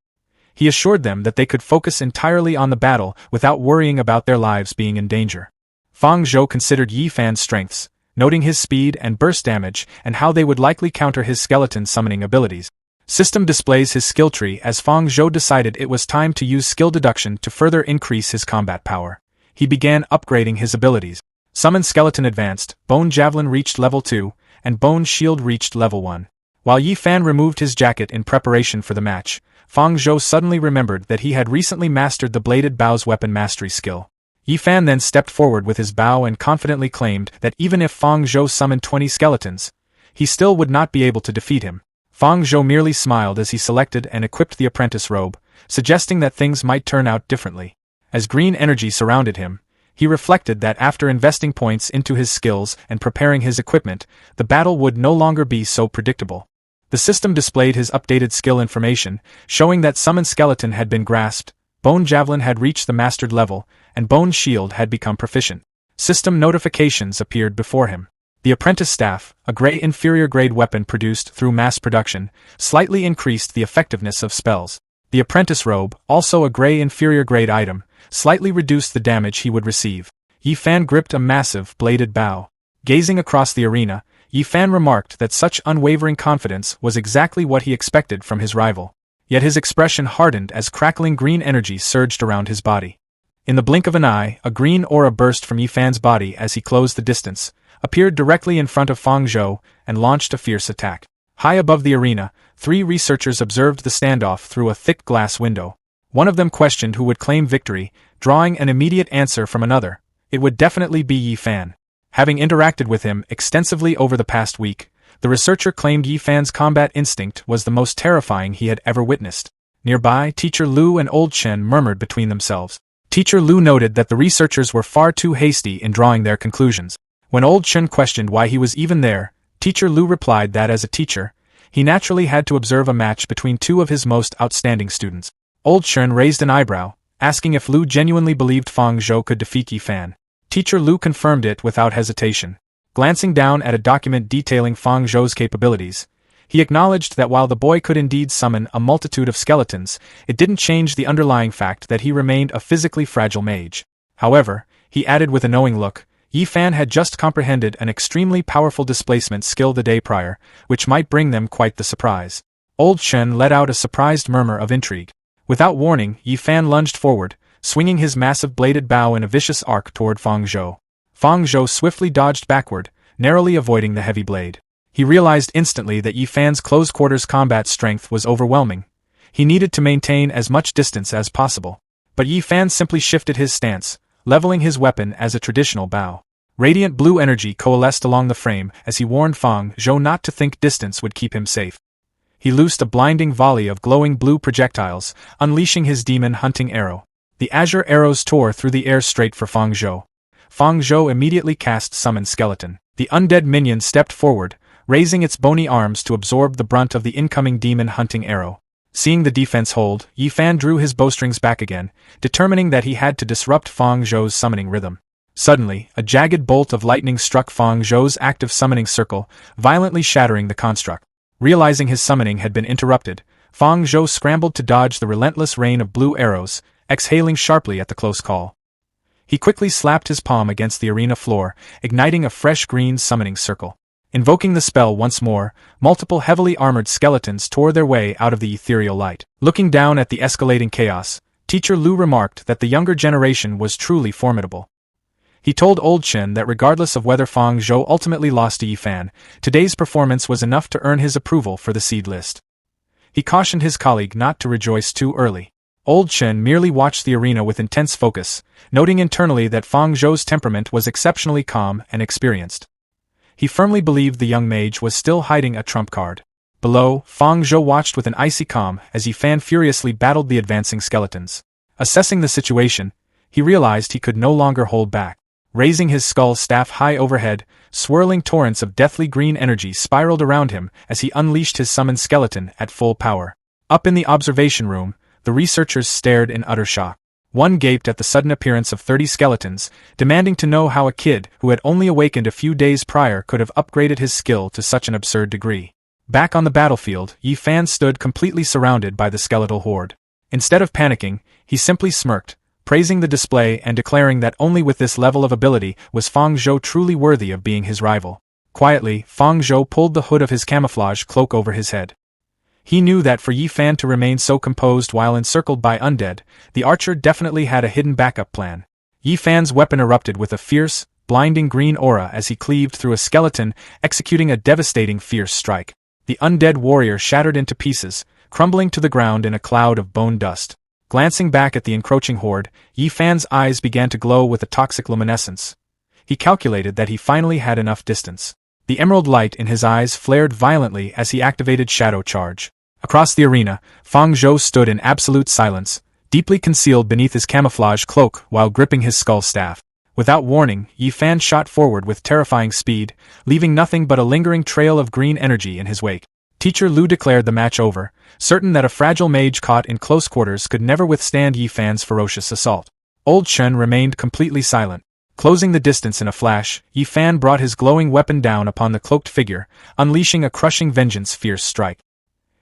He assured them that they could focus entirely on the battle without worrying about their lives being in danger. Fang Zhou considered Yi Fan's strengths, noting his speed and burst damage and how they would likely counter his skeleton summoning abilities. System displays his skill tree as Fang Zhou decided it was time to use skill deduction to further increase his combat power. He began upgrading his abilities. Summon Skeleton advanced, Bone Javelin reached level 2, and Bone Shield reached level 1. While Yi Fan removed his jacket in preparation for the match, Fang Zhou suddenly remembered that he had recently mastered the Bladed Bow's weapon mastery skill. Yi Fan then stepped forward with his bow and confidently claimed that even if Fang Zhou summoned 20 skeletons, he still would not be able to defeat him. Fang Zhou merely smiled as he selected and equipped the apprentice robe, suggesting that things might turn out differently. As green energy surrounded him, he reflected that after investing points into his skills and preparing his equipment, the battle would no longer be so predictable. The system displayed his updated skill information, showing that Summon Skeleton had been grasped, Bone Javelin had reached the mastered level, and Bone Shield had become proficient. System notifications appeared before him. The Apprentice Staff, a gray inferior-grade weapon produced through mass production, slightly increased the effectiveness of spells. The Apprentice Robe, also a gray inferior-grade item, slightly reduced the damage he would receive. Yi Fan gripped a massive, bladed bow. Gazing across the arena, Yi Fan remarked that such unwavering confidence was exactly what he expected from his rival. Yet his expression hardened as crackling green energy surged around his body. In the blink of an eye, a green aura burst from Yi Fan's body as he closed the distance, appeared directly in front of Fang Zhou, and launched a fierce attack. High above the arena, 3 researchers observed the standoff through a thick glass window. One of them questioned who would claim victory, drawing an immediate answer from another. It would definitely be Yi Fan. Having interacted with him extensively over the past week, the researcher claimed Yi Fan's combat instinct was the most terrifying he had ever witnessed. Nearby, Teacher Lu and Old Chen murmured between themselves. Teacher Lu noted that the researchers were far too hasty in drawing their conclusions. When Old Chen questioned why he was even there, Teacher Lu replied that as a teacher, he naturally had to observe a match between 2 of his most outstanding students. Old Chen raised an eyebrow, asking if Lu genuinely believed Fang Zhou could defeat Yi Fan. Teacher Lu confirmed it without hesitation. Glancing down at a document detailing Fang Zhou's capabilities, he acknowledged that while the boy could indeed summon a multitude of skeletons, it didn't change the underlying fact that he remained a physically fragile mage. However, he added with a knowing look, Yi Fan had just comprehended an extremely powerful displacement skill the day prior, which might bring them quite the surprise. Old Chen let out a surprised murmur of intrigue. Without warning, Yi Fan lunged forward, swinging his massive bladed bow in a vicious arc toward Fang Zhou. Fang Zhou swiftly dodged backward, narrowly avoiding the heavy blade. He realized instantly that Yi Fan's close-quarters combat strength was overwhelming. He needed to maintain as much distance as possible. But Yi Fan simply shifted his stance, leveling his weapon as a traditional bow. Radiant blue energy coalesced along the frame as he warned Fang Zhou not to think distance would keep him safe. He loosed a blinding volley of glowing blue projectiles, unleashing his demon hunting arrow. The azure arrows tore through the air straight for Fang Zhou. Fang Zhou immediately cast Summon Skeleton. The undead minion stepped forward, raising its bony arms to absorb the brunt of the incoming demon hunting arrow. Seeing the defense hold, Yi Fan drew his bowstrings back again, determining that he had to disrupt Fang Zhou's summoning rhythm. Suddenly, a jagged bolt of lightning struck Fang Zhou's active summoning circle, violently shattering the construct. Realizing his summoning had been interrupted, Fang Zhou scrambled to dodge the relentless rain of blue arrows, exhaling sharply at the close call. He quickly slapped his palm against the arena floor, igniting a fresh green summoning circle. Invoking the spell once more, multiple heavily armored skeletons tore their way out of the ethereal light. Looking down at the escalating chaos, Teacher Lu remarked that the younger generation was truly formidable. He told Old Chen that regardless of whether Fang Zhou ultimately lost to Yi Fan, today's performance was enough to earn his approval for the seed list. He cautioned his colleague not to rejoice too early. Old Chen merely watched the arena with intense focus, noting internally that Fang Zhou's temperament was exceptionally calm and experienced. He firmly believed the young mage was still hiding a trump card. Below, Fang Zhou watched with an icy calm as Yi Fan furiously battled the advancing skeletons. Assessing the situation, he realized he could no longer hold back. Raising his skull staff high overhead, swirling torrents of deathly green energy spiraled around him as he unleashed his summoned skeleton at full power. Up in the observation room, the researchers stared in utter shock. One gaped at the sudden appearance of 30 skeletons, demanding to know how a kid who had only awakened a few days prior could have upgraded his skill to such an absurd degree. Back on the battlefield, Yi Fan stood completely surrounded by the skeletal horde. Instead of panicking, he simply smirked, praising the display and declaring that only with this level of ability was Fang Zhou truly worthy of being his rival. Quietly, Fang Zhou pulled the hood of his camouflage cloak over his head. He knew that for Yi Fan to remain so composed while encircled by undead, the archer definitely had a hidden backup plan. Yi Fan's weapon erupted with a fierce, blinding green aura as he cleaved through a skeleton, executing a devastating fierce strike. The undead warrior shattered into pieces, crumbling to the ground in a cloud of bone dust. Glancing back at the encroaching horde, Yi Fan's eyes began to glow with a toxic luminescence. He calculated that he finally had enough distance. The emerald light in his eyes flared violently as he activated Shadow Charge. Across the arena, Fang Zhou stood in absolute silence, deeply concealed beneath his camouflage cloak while gripping his skull staff. Without warning, Yi Fan shot forward with terrifying speed, leaving nothing but a lingering trail of green energy in his wake. Teacher Lu declared the match over, certain that a fragile mage caught in close quarters could never withstand Yi Fan's ferocious assault. Old Chen remained completely silent. Closing the distance in a flash, Yi Fan brought his glowing weapon down upon the cloaked figure, unleashing a crushing vengeance fierce strike.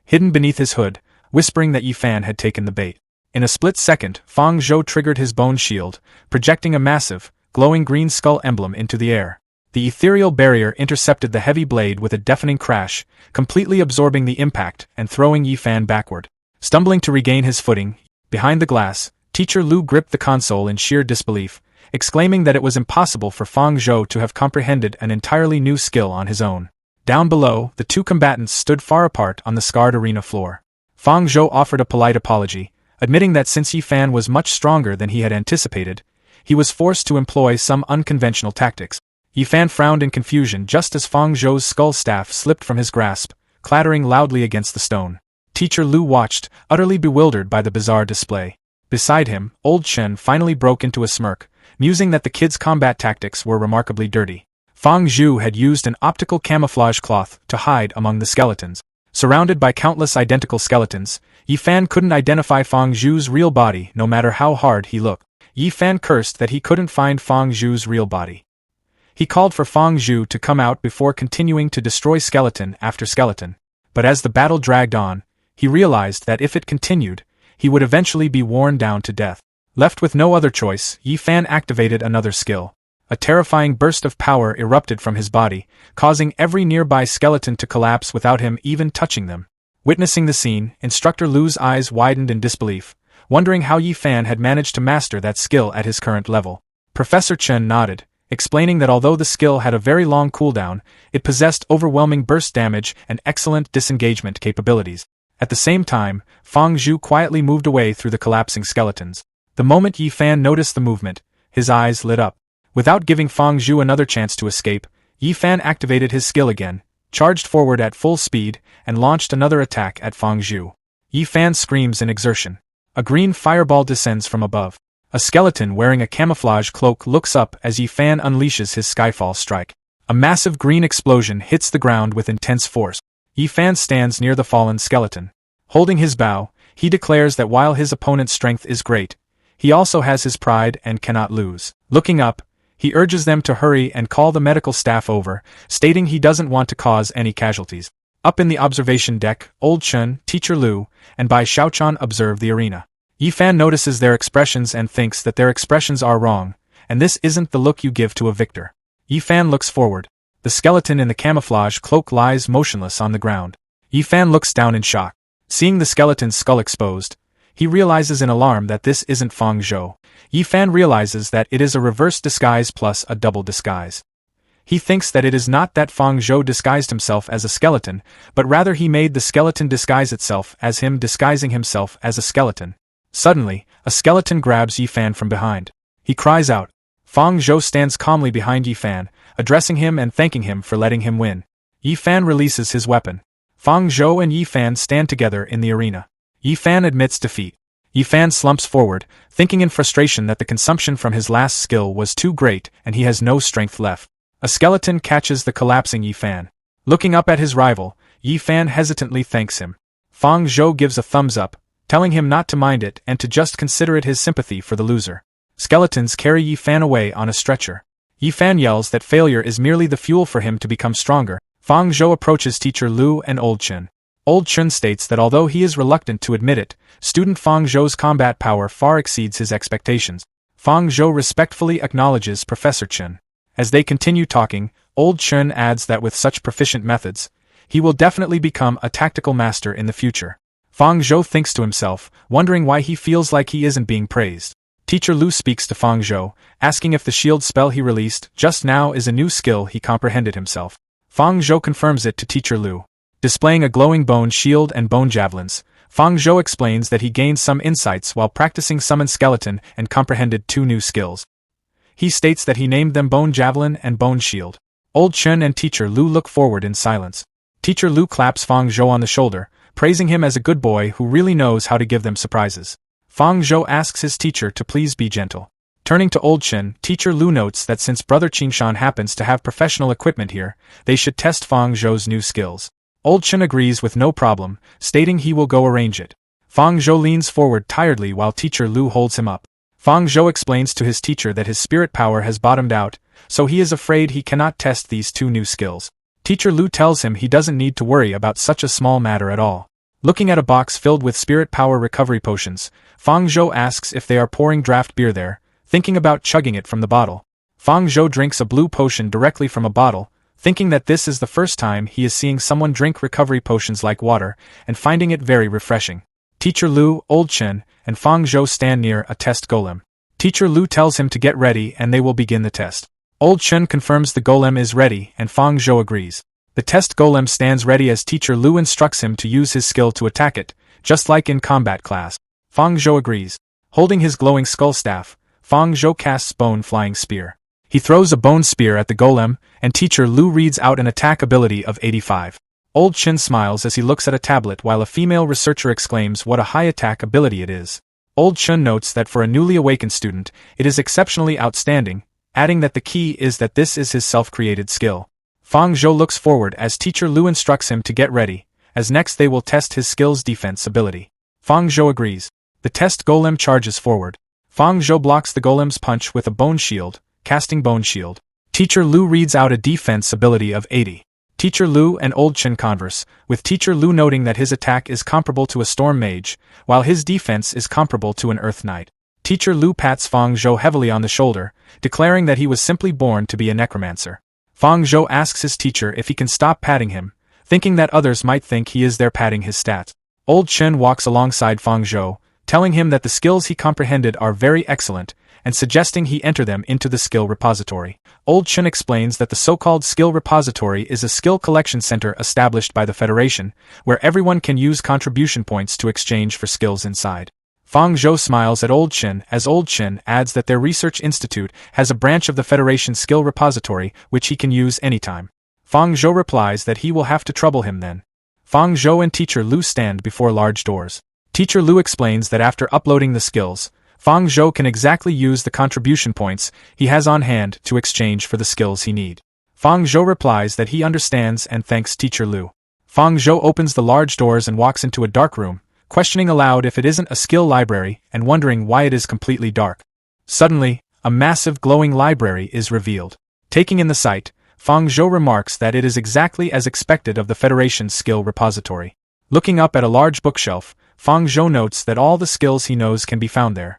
Hidden beneath his hood, whispering that Yi Fan had taken the bait. In a split second, Fang Zhou triggered his bone shield, projecting a massive, glowing green skull emblem into the air. The ethereal barrier intercepted the heavy blade with a deafening crash, completely absorbing the impact and throwing Yifan backward. Stumbling to regain his footing, behind the glass, Teacher Lu gripped the console in sheer disbelief, exclaiming that it was impossible for Fang Zhou to have comprehended an entirely new skill on his own. Down below, the two combatants stood far apart on the scarred arena floor. Fang Zhou offered a polite apology, admitting that since Yifan was much stronger than he had anticipated, he was forced to employ some unconventional tactics. Yifan frowned in confusion just as Fang Zhou's skull staff slipped from his grasp, clattering loudly against the stone. Teacher Lu watched, utterly bewildered by the bizarre display. Beside him, old Chen finally broke into a smirk, musing that the kid's combat tactics were remarkably dirty. Fang Zhou had used an optical camouflage cloth to hide among the skeletons. Surrounded by countless identical skeletons, Yifan couldn't identify Fang Zhou's real body no matter how hard he looked. Yifan cursed that he couldn't find Fang Zhou's real body. He called for Fang Zhou to come out before continuing to destroy skeleton after skeleton. But as the battle dragged on, he realized that if it continued, he would eventually be worn down to death. Left with no other choice, Yifan activated another skill. A terrifying burst of power erupted from his body, causing every nearby skeleton to collapse without him even touching them. Witnessing the scene, Instructor Lu's eyes widened in disbelief, wondering how Yifan had managed to master that skill at his current level. Professor Chen nodded, explaining that although the skill had a very long cooldown, it possessed overwhelming burst damage and excellent disengagement capabilities. At the same time, Fang Zhou quietly moved away through the collapsing skeletons. The moment Yifan noticed the movement, his eyes lit up. Without giving Fang Zhou another chance to escape, Yifan activated his skill again, charged forward at full speed, and launched another attack at Fang Zhou. Yifan screams in exertion. A green fireball descends from above. A skeleton wearing a camouflage cloak looks up as Yifan unleashes his Skyfall strike. A massive green explosion hits the ground with intense force. Yifan stands near the fallen skeleton. Holding his bow, he declares that while his opponent's strength is great, he also has his pride and cannot lose. Looking up, he urges them to hurry and call the medical staff over, stating he doesn't want to cause any casualties. Up in the observation deck, Old Chen, Teacher Lu, and Bai Xiaochan observe the arena. Yifan notices their expressions and thinks that their expressions are wrong, and this isn't the look you give to a victor. Yifan looks forward. The skeleton in the camouflage cloak lies motionless on the ground. Yifan looks down in shock. Seeing the skeleton's skull exposed, he realizes in alarm that this isn't Fang Zhou. Yifan realizes that it is a reverse disguise plus a double disguise. He thinks that it is not that Fang Zhou disguised himself as a skeleton, but rather he made the skeleton disguise itself as him disguising himself as a skeleton. Suddenly, a skeleton grabs Yifan from behind. He cries out. Fang Zhou stands calmly behind Yifan, addressing him and thanking him for letting him win. Yifan releases his weapon. Fang Zhou and Yifan stand together in the arena. Yifan admits defeat. Yifan slumps forward, thinking in frustration that the consumption from his last skill was too great and he has no strength left. A skeleton catches the collapsing Yifan. Looking up at his rival, Yifan hesitantly thanks him. Fang Zhou gives a thumbs up, telling him not to mind it and to just consider it his sympathy for the loser. Skeletons carry Yifan away on a stretcher. Yifan yells that failure is merely the fuel for him to become stronger. Fang Zhou approaches Teacher Lu and Old Chen. Old Chen states that although he is reluctant to admit it, student Fang Zhou's combat power far exceeds his expectations. Fang Zhou respectfully acknowledges Professor Chen. As they continue talking, Old Chen adds that with such proficient methods, he will definitely become a tactical master in the future. Fang Zhou thinks to himself, wondering why he feels like he isn't being praised. Teacher Lu speaks to Fang Zhou, asking if the shield spell he released just now is a new skill he comprehended himself. Fang Zhou confirms it to Teacher Lu. Displaying a glowing bone shield and bone javelins, Fang Zhou explains that he gained some insights while practicing Summon Skeleton and comprehended 2 new skills. He states that he named them Bone Javelin and Bone Shield. Old Chen and Teacher Lu look forward in silence. Teacher Lu claps Fang Zhou on the shoulder, praising him as a good boy who really knows how to give them surprises. Fang Zhou asks his teacher to please be gentle. Turning to Old Chen, Teacher Lu notes that since Brother Qingshan happens to have professional equipment here, they should test Fang Zhou's new skills. Old Chen agrees with no problem, stating he will go arrange it. Fang Zhou leans forward tiredly while Teacher Lu holds him up. Fang Zhou explains to his teacher that his spirit power has bottomed out, so he is afraid he cannot test these 2 new skills. Teacher Lu tells him he doesn't need to worry about such a small matter at all. Looking at a box filled with spirit power recovery potions, Fang Zhou asks if they are pouring draft beer there, thinking about chugging it from the bottle. Fang Zhou drinks a blue potion directly from a bottle, thinking that this is the first time he is seeing someone drink recovery potions like water, and finding it very refreshing. Teacher Lu, Old Chen, and Fang Zhou stand near a test golem. Teacher Lu tells him to get ready and they will begin the test. Old Chen confirms the golem is ready and Fang Zhou agrees. The test golem stands ready as Teacher Lu instructs him to use his skill to attack it, just like in combat class. Fang Zhou agrees. Holding his glowing skull staff, Fang Zhou casts Bone Flying Spear. He throws a bone spear at the golem, and Teacher Lu reads out an attack ability of 85. Old Chen smiles as he looks at a tablet while a female researcher exclaims what a high attack ability it is. Old Chen notes that for a newly awakened student, it is exceptionally outstanding, adding that the key is that this is his self-created skill. Fang Zhou looks forward as Teacher Lu instructs him to get ready, as next they will test his skill's defense ability. Fang Zhou agrees. The test golem charges forward. Fang Zhou blocks the golem's punch with a bone shield, casting Bone Shield. Teacher Lu reads out a defense ability of 80. Teacher Lu and Old Chen converse, with Teacher Lu noting that his attack is comparable to a Storm Mage, while his defense is comparable to an Earth Knight. Teacher Lu pats Fang Zhou heavily on the shoulder, declaring that he was simply born to be a necromancer. Fang Zhou asks his teacher if he can stop patting him, thinking that others might think he is there patting his stats. Old Chen walks alongside Fang Zhou, telling him that the skills he comprehended are very excellent, and suggesting he enter them into the skill repository. Old Chen explains that the so-called skill repository is a skill collection center established by the Federation, where everyone can use contribution points to exchange for skills inside. Fang Zhou smiles at Old Chen as Old Chen adds that their research institute has a branch of the Federation skill repository which he can use anytime. Fang Zhou replies that he will have to trouble him then. Fang Zhou and Teacher Lu stand before large doors. Teacher Lu explains that after uploading the skills, Fang Zhou can exactly use the contribution points he has on hand to exchange for the skills he need. Fang Zhou replies that he understands and thanks Teacher Lu. Fang Zhou opens the large doors and walks into a dark room, questioning aloud if it isn't a skill library and wondering why it is completely dark. Suddenly, a massive glowing library is revealed. Taking in the sight, Fang Zhou remarks that it is exactly as expected of the Federation's skill repository. Looking up at a large bookshelf, Fang Zhou notes that all the skills he knows can be found there.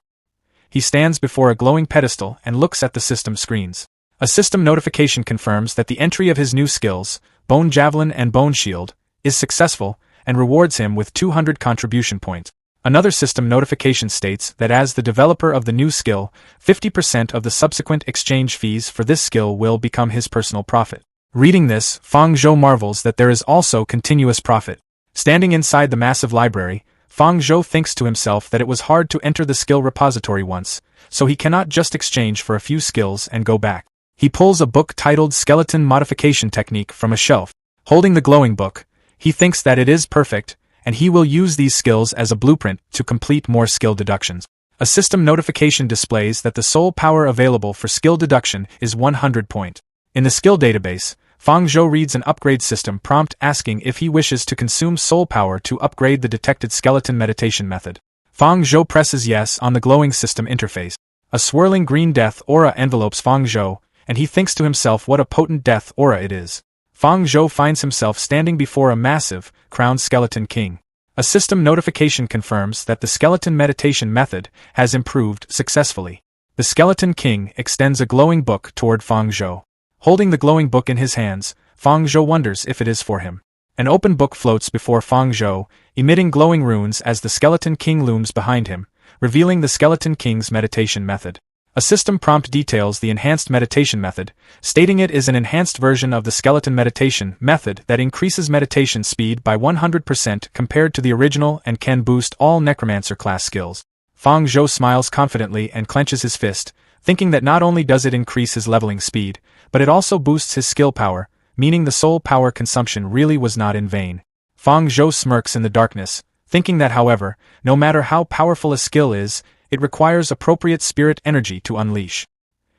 He stands before a glowing pedestal and looks at the system screens. A system notification confirms that the entry of his new skills, Bone Javelin and Bone Shield, is successful, and rewards him with 200 contribution points. Another system notification states that as the developer of the new skill, 50% of the subsequent exchange fees for this skill will become his personal profit. Reading this, Fang Zhou marvels that there is also continuous profit. Standing inside the massive library, Fang Zhou thinks to himself that it was hard to enter the skill repository once, so he cannot just exchange for a few skills and go back. He pulls a book titled Skeleton Modification Technique from a shelf. Holding the glowing book, he thinks that it is perfect, and he will use these skills as a blueprint to complete more skill deductions. A system notification displays that the soul power available for skill deduction is 100 point. In the skill database, Fang Zhou reads an upgrade system prompt asking if he wishes to consume soul power to upgrade the detected skeleton meditation method. Fang Zhou presses yes on the glowing system interface. A swirling green death aura envelopes Fang Zhou, and he thinks to himself what a potent death aura it is. Fang Zhou finds himself standing before a massive, crowned skeleton king. A system notification confirms that the skeleton meditation method has improved successfully. The skeleton king extends a glowing book toward Fang Zhou. Holding the glowing book in his hands, Fang Zhou wonders if it is for him. An open book floats before Fang Zhou, emitting glowing runes as the skeleton king looms behind him, revealing the skeleton king's meditation method. A system prompt details the enhanced meditation method, stating it is an enhanced version of the skeleton meditation method that increases meditation speed by 100% compared to the original and can boost all Necromancer class skills. Fang Zhou smiles confidently and clenches his fist, thinking that not only does it increase his leveling speed, but it also boosts his skill power, meaning the soul power consumption really was not in vain. Fang Zhou smirks in the darkness, thinking that however, no matter how powerful a skill is, it requires appropriate spirit energy to unleash.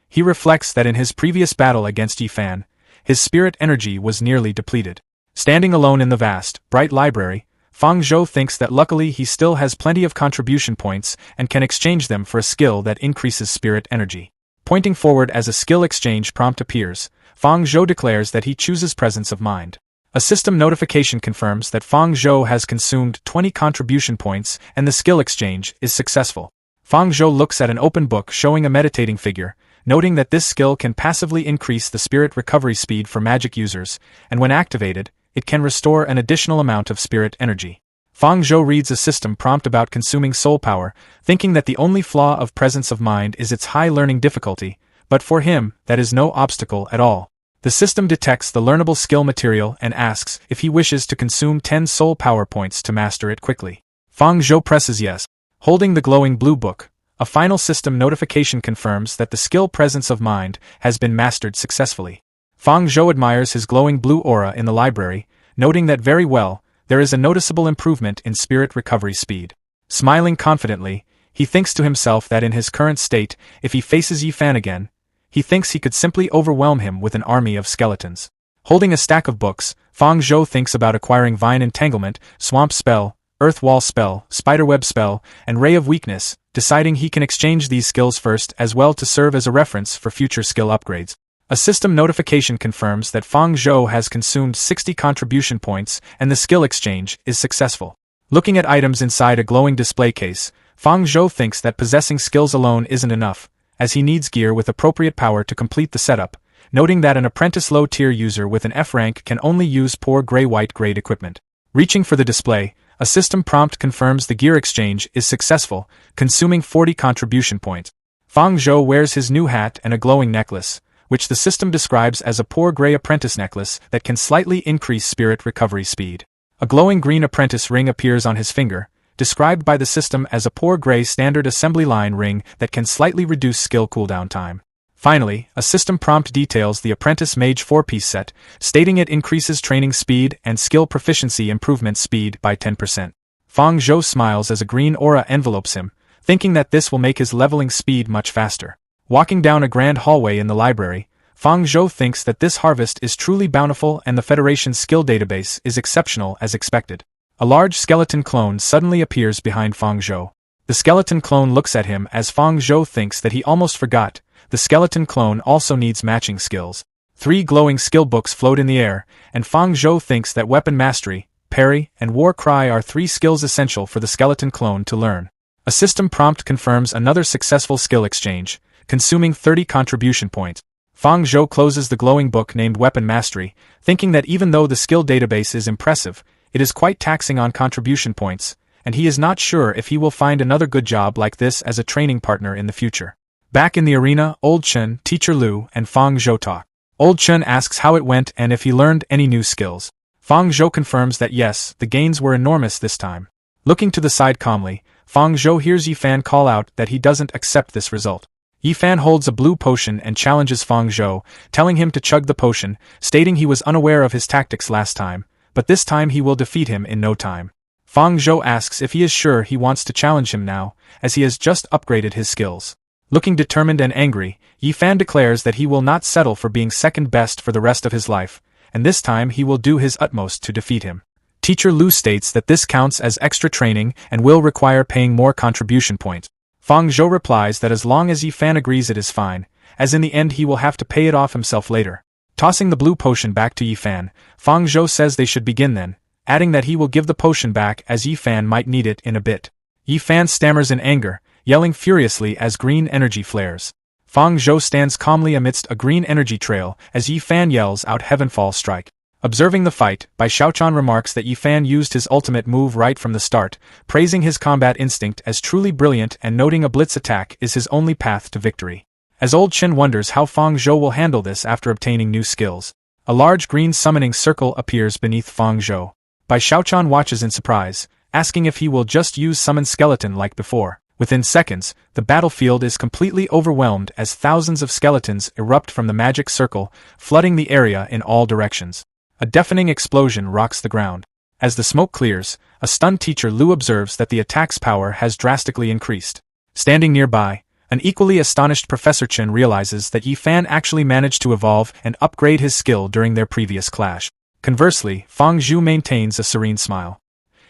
He reflects that in his previous battle against Yifan, his spirit energy was nearly depleted. Standing alone in the vast, bright library, Fang Zhou thinks that luckily he still has plenty of contribution points and can exchange them for a skill that increases spirit energy. Pointing forward as a skill exchange prompt appears, Fang Zhou declares that he chooses presence of mind. A system notification confirms that Fang Zhou has consumed 20 contribution points and the skill exchange is successful. Fang Zhou looks at an open book showing a meditating figure, noting that this skill can passively increase the spirit recovery speed for magic users, and when activated, it can restore an additional amount of spirit energy. Fang Zhou reads a system prompt about consuming soul power, thinking that the only flaw of presence of mind is its high learning difficulty, but for him, that is no obstacle at all. The system detects the learnable skill material and asks if he wishes to consume 10 soul power points to master it quickly. Fang Zhou presses yes. Holding the glowing blue book, a final system notification confirms that the skill presence of mind has been mastered successfully. Fang Zhou admires his glowing blue aura in the library, noting that very well, there is a noticeable improvement in spirit recovery speed. Smiling confidently, he thinks to himself that in his current state, if he faces Yi Fan again, he thinks he could simply overwhelm him with an army of skeletons. Holding a stack of books, Fang Zhou thinks about acquiring Vine Entanglement, Swamp Spell, Earth Wall Spell, Spiderweb Spell, and Ray of Weakness, deciding he can exchange these skills first as well to serve as a reference for future skill upgrades. A system notification confirms that Fang Zhou has consumed 60 contribution points and the skill exchange is successful. Looking at items inside a glowing display case, Fang Zhou thinks that possessing skills alone isn't enough, as he needs gear with appropriate power to complete the setup, noting that an apprentice low-tier user with an F rank can only use poor gray-white grade equipment. Reaching for the display, a system prompt confirms the gear exchange is successful, consuming 40 contribution points. Fang Zhou wears his new hat and a glowing necklace, which the system describes as a poor gray apprentice necklace that can slightly increase spirit recovery speed. A glowing green apprentice ring appears on his finger, described by the system as a poor gray standard assembly line ring that can slightly reduce skill cooldown time. Finally, a system prompt details the apprentice mage 4-piece set, stating it increases training speed and skill proficiency improvement speed by 10%. Fang Zhou smiles as a green aura envelopes him, thinking that this will make his leveling speed much faster. Walking down a grand hallway in the library, Fang Zhou thinks that this harvest is truly bountiful and the Federation's skill database is exceptional as expected. A large skeleton clone suddenly appears behind Fang Zhou. The skeleton clone looks at him as Fang Zhou thinks that he almost forgot. The skeleton clone also needs matching skills. 3 glowing skill books float in the air, and Fang Zhou thinks that weapon mastery, parry, and war cry are 3 skills essential for the skeleton clone to learn. A system prompt confirms another successful skill exchange, consuming 30 contribution points. Fang Zhou closes the glowing book named Weapon Mastery, thinking that even though the skill database is impressive, it is quite taxing on contribution points, and he is not sure if he will find another good job like this as a training partner in the future. Back in the arena, Old Chen, Teacher Lu, and Fang Zhou talk. Old Chen asks how it went and if he learned any new skills. Fang Zhou confirms that yes, the gains were enormous this time. Looking to the side calmly, Fang Zhou hears Yi Fan call out that he doesn't accept this result. Yi Fan holds a blue potion and challenges Fang Zhou, telling him to chug the potion, stating he was unaware of his tactics last time, but this time he will defeat him in no time. Fang Zhou asks if he is sure he wants to challenge him now, as he has just upgraded his skills. Looking determined and angry, Yi Fan declares that he will not settle for being second best for the rest of his life, and this time he will do his utmost to defeat him. Teacher Lu states that this counts as extra training and will require paying more contribution points. Fang Zhou replies that as long as Yi Fan agrees it is fine, as in the end he will have to pay it off himself later. Tossing the blue potion back to Yi Fan, Fang Zhou says they should begin then, adding that he will give the potion back as Yi Fan might need it in a bit. Yi Fan stammers in anger, yelling furiously as green energy flares. Fang Zhou stands calmly amidst a green energy trail as Yi Fan yells out Heavenfall Strike. Observing the fight, Bai Xiaochan remarks that Yi Fan used his ultimate move right from the start, praising his combat instinct as truly brilliant and noting a blitz attack is his only path to victory. As Old Chen wonders how Fang Zhou will handle this after obtaining new skills, a large green summoning circle appears beneath Fang Zhou. Bai Xiaochan watches in surprise, asking if he will just use summon skeleton like before. Within seconds, the battlefield is completely overwhelmed as thousands of skeletons erupt from the magic circle, flooding the area in all directions. A deafening explosion rocks the ground. As the smoke clears, a stunned Teacher Lu observes that the attack's power has drastically increased. Standing nearby, an equally astonished Professor Chen realizes that Yi Fan actually managed to evolve and upgrade his skill during their previous clash. Conversely, Fang Zhou maintains a serene smile.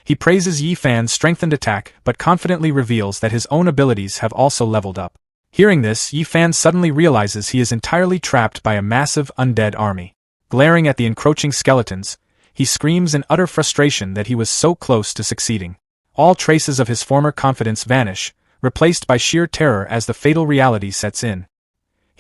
He praises Yi Fan's strengthened attack but confidently reveals that his own abilities have also leveled up. Hearing this, Yi Fan suddenly realizes he is entirely trapped by a massive undead army. Glaring at the encroaching skeletons, he screams in utter frustration that he was so close to succeeding. All traces of his former confidence vanish, replaced by sheer terror as the fatal reality sets in.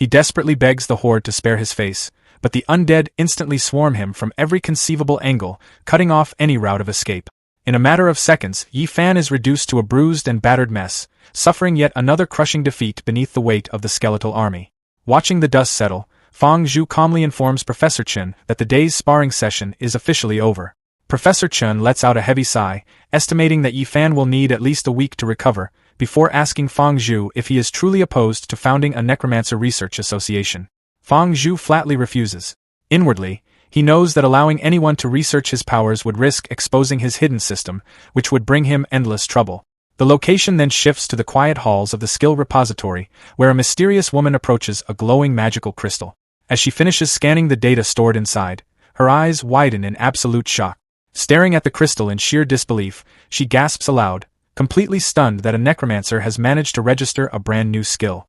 He desperately begs the horde to spare his face, but the undead instantly swarm him from every conceivable angle, cutting off any route of escape. In a matter of seconds, Yi Fan is reduced to a bruised and battered mess, suffering yet another crushing defeat beneath the weight of the skeletal army. Watching the dust settle, Fang Zhu calmly informs Professor Chen that the day's sparring session is officially over. Professor Chen lets out a heavy sigh, estimating that Yi Fan will need at least a week to recover, before asking Fang Zhu if he is truly opposed to founding a Necromancer research association. Fang Zhu flatly refuses. Inwardly, he knows that allowing anyone to research his powers would risk exposing his hidden system, which would bring him endless trouble. The location then shifts to the quiet halls of the skill repository, where a mysterious woman approaches a glowing magical crystal. As she finishes scanning the data stored inside, her eyes widen in absolute shock. Staring at the crystal in sheer disbelief, she gasps aloud, completely stunned that a necromancer has managed to register a brand new skill.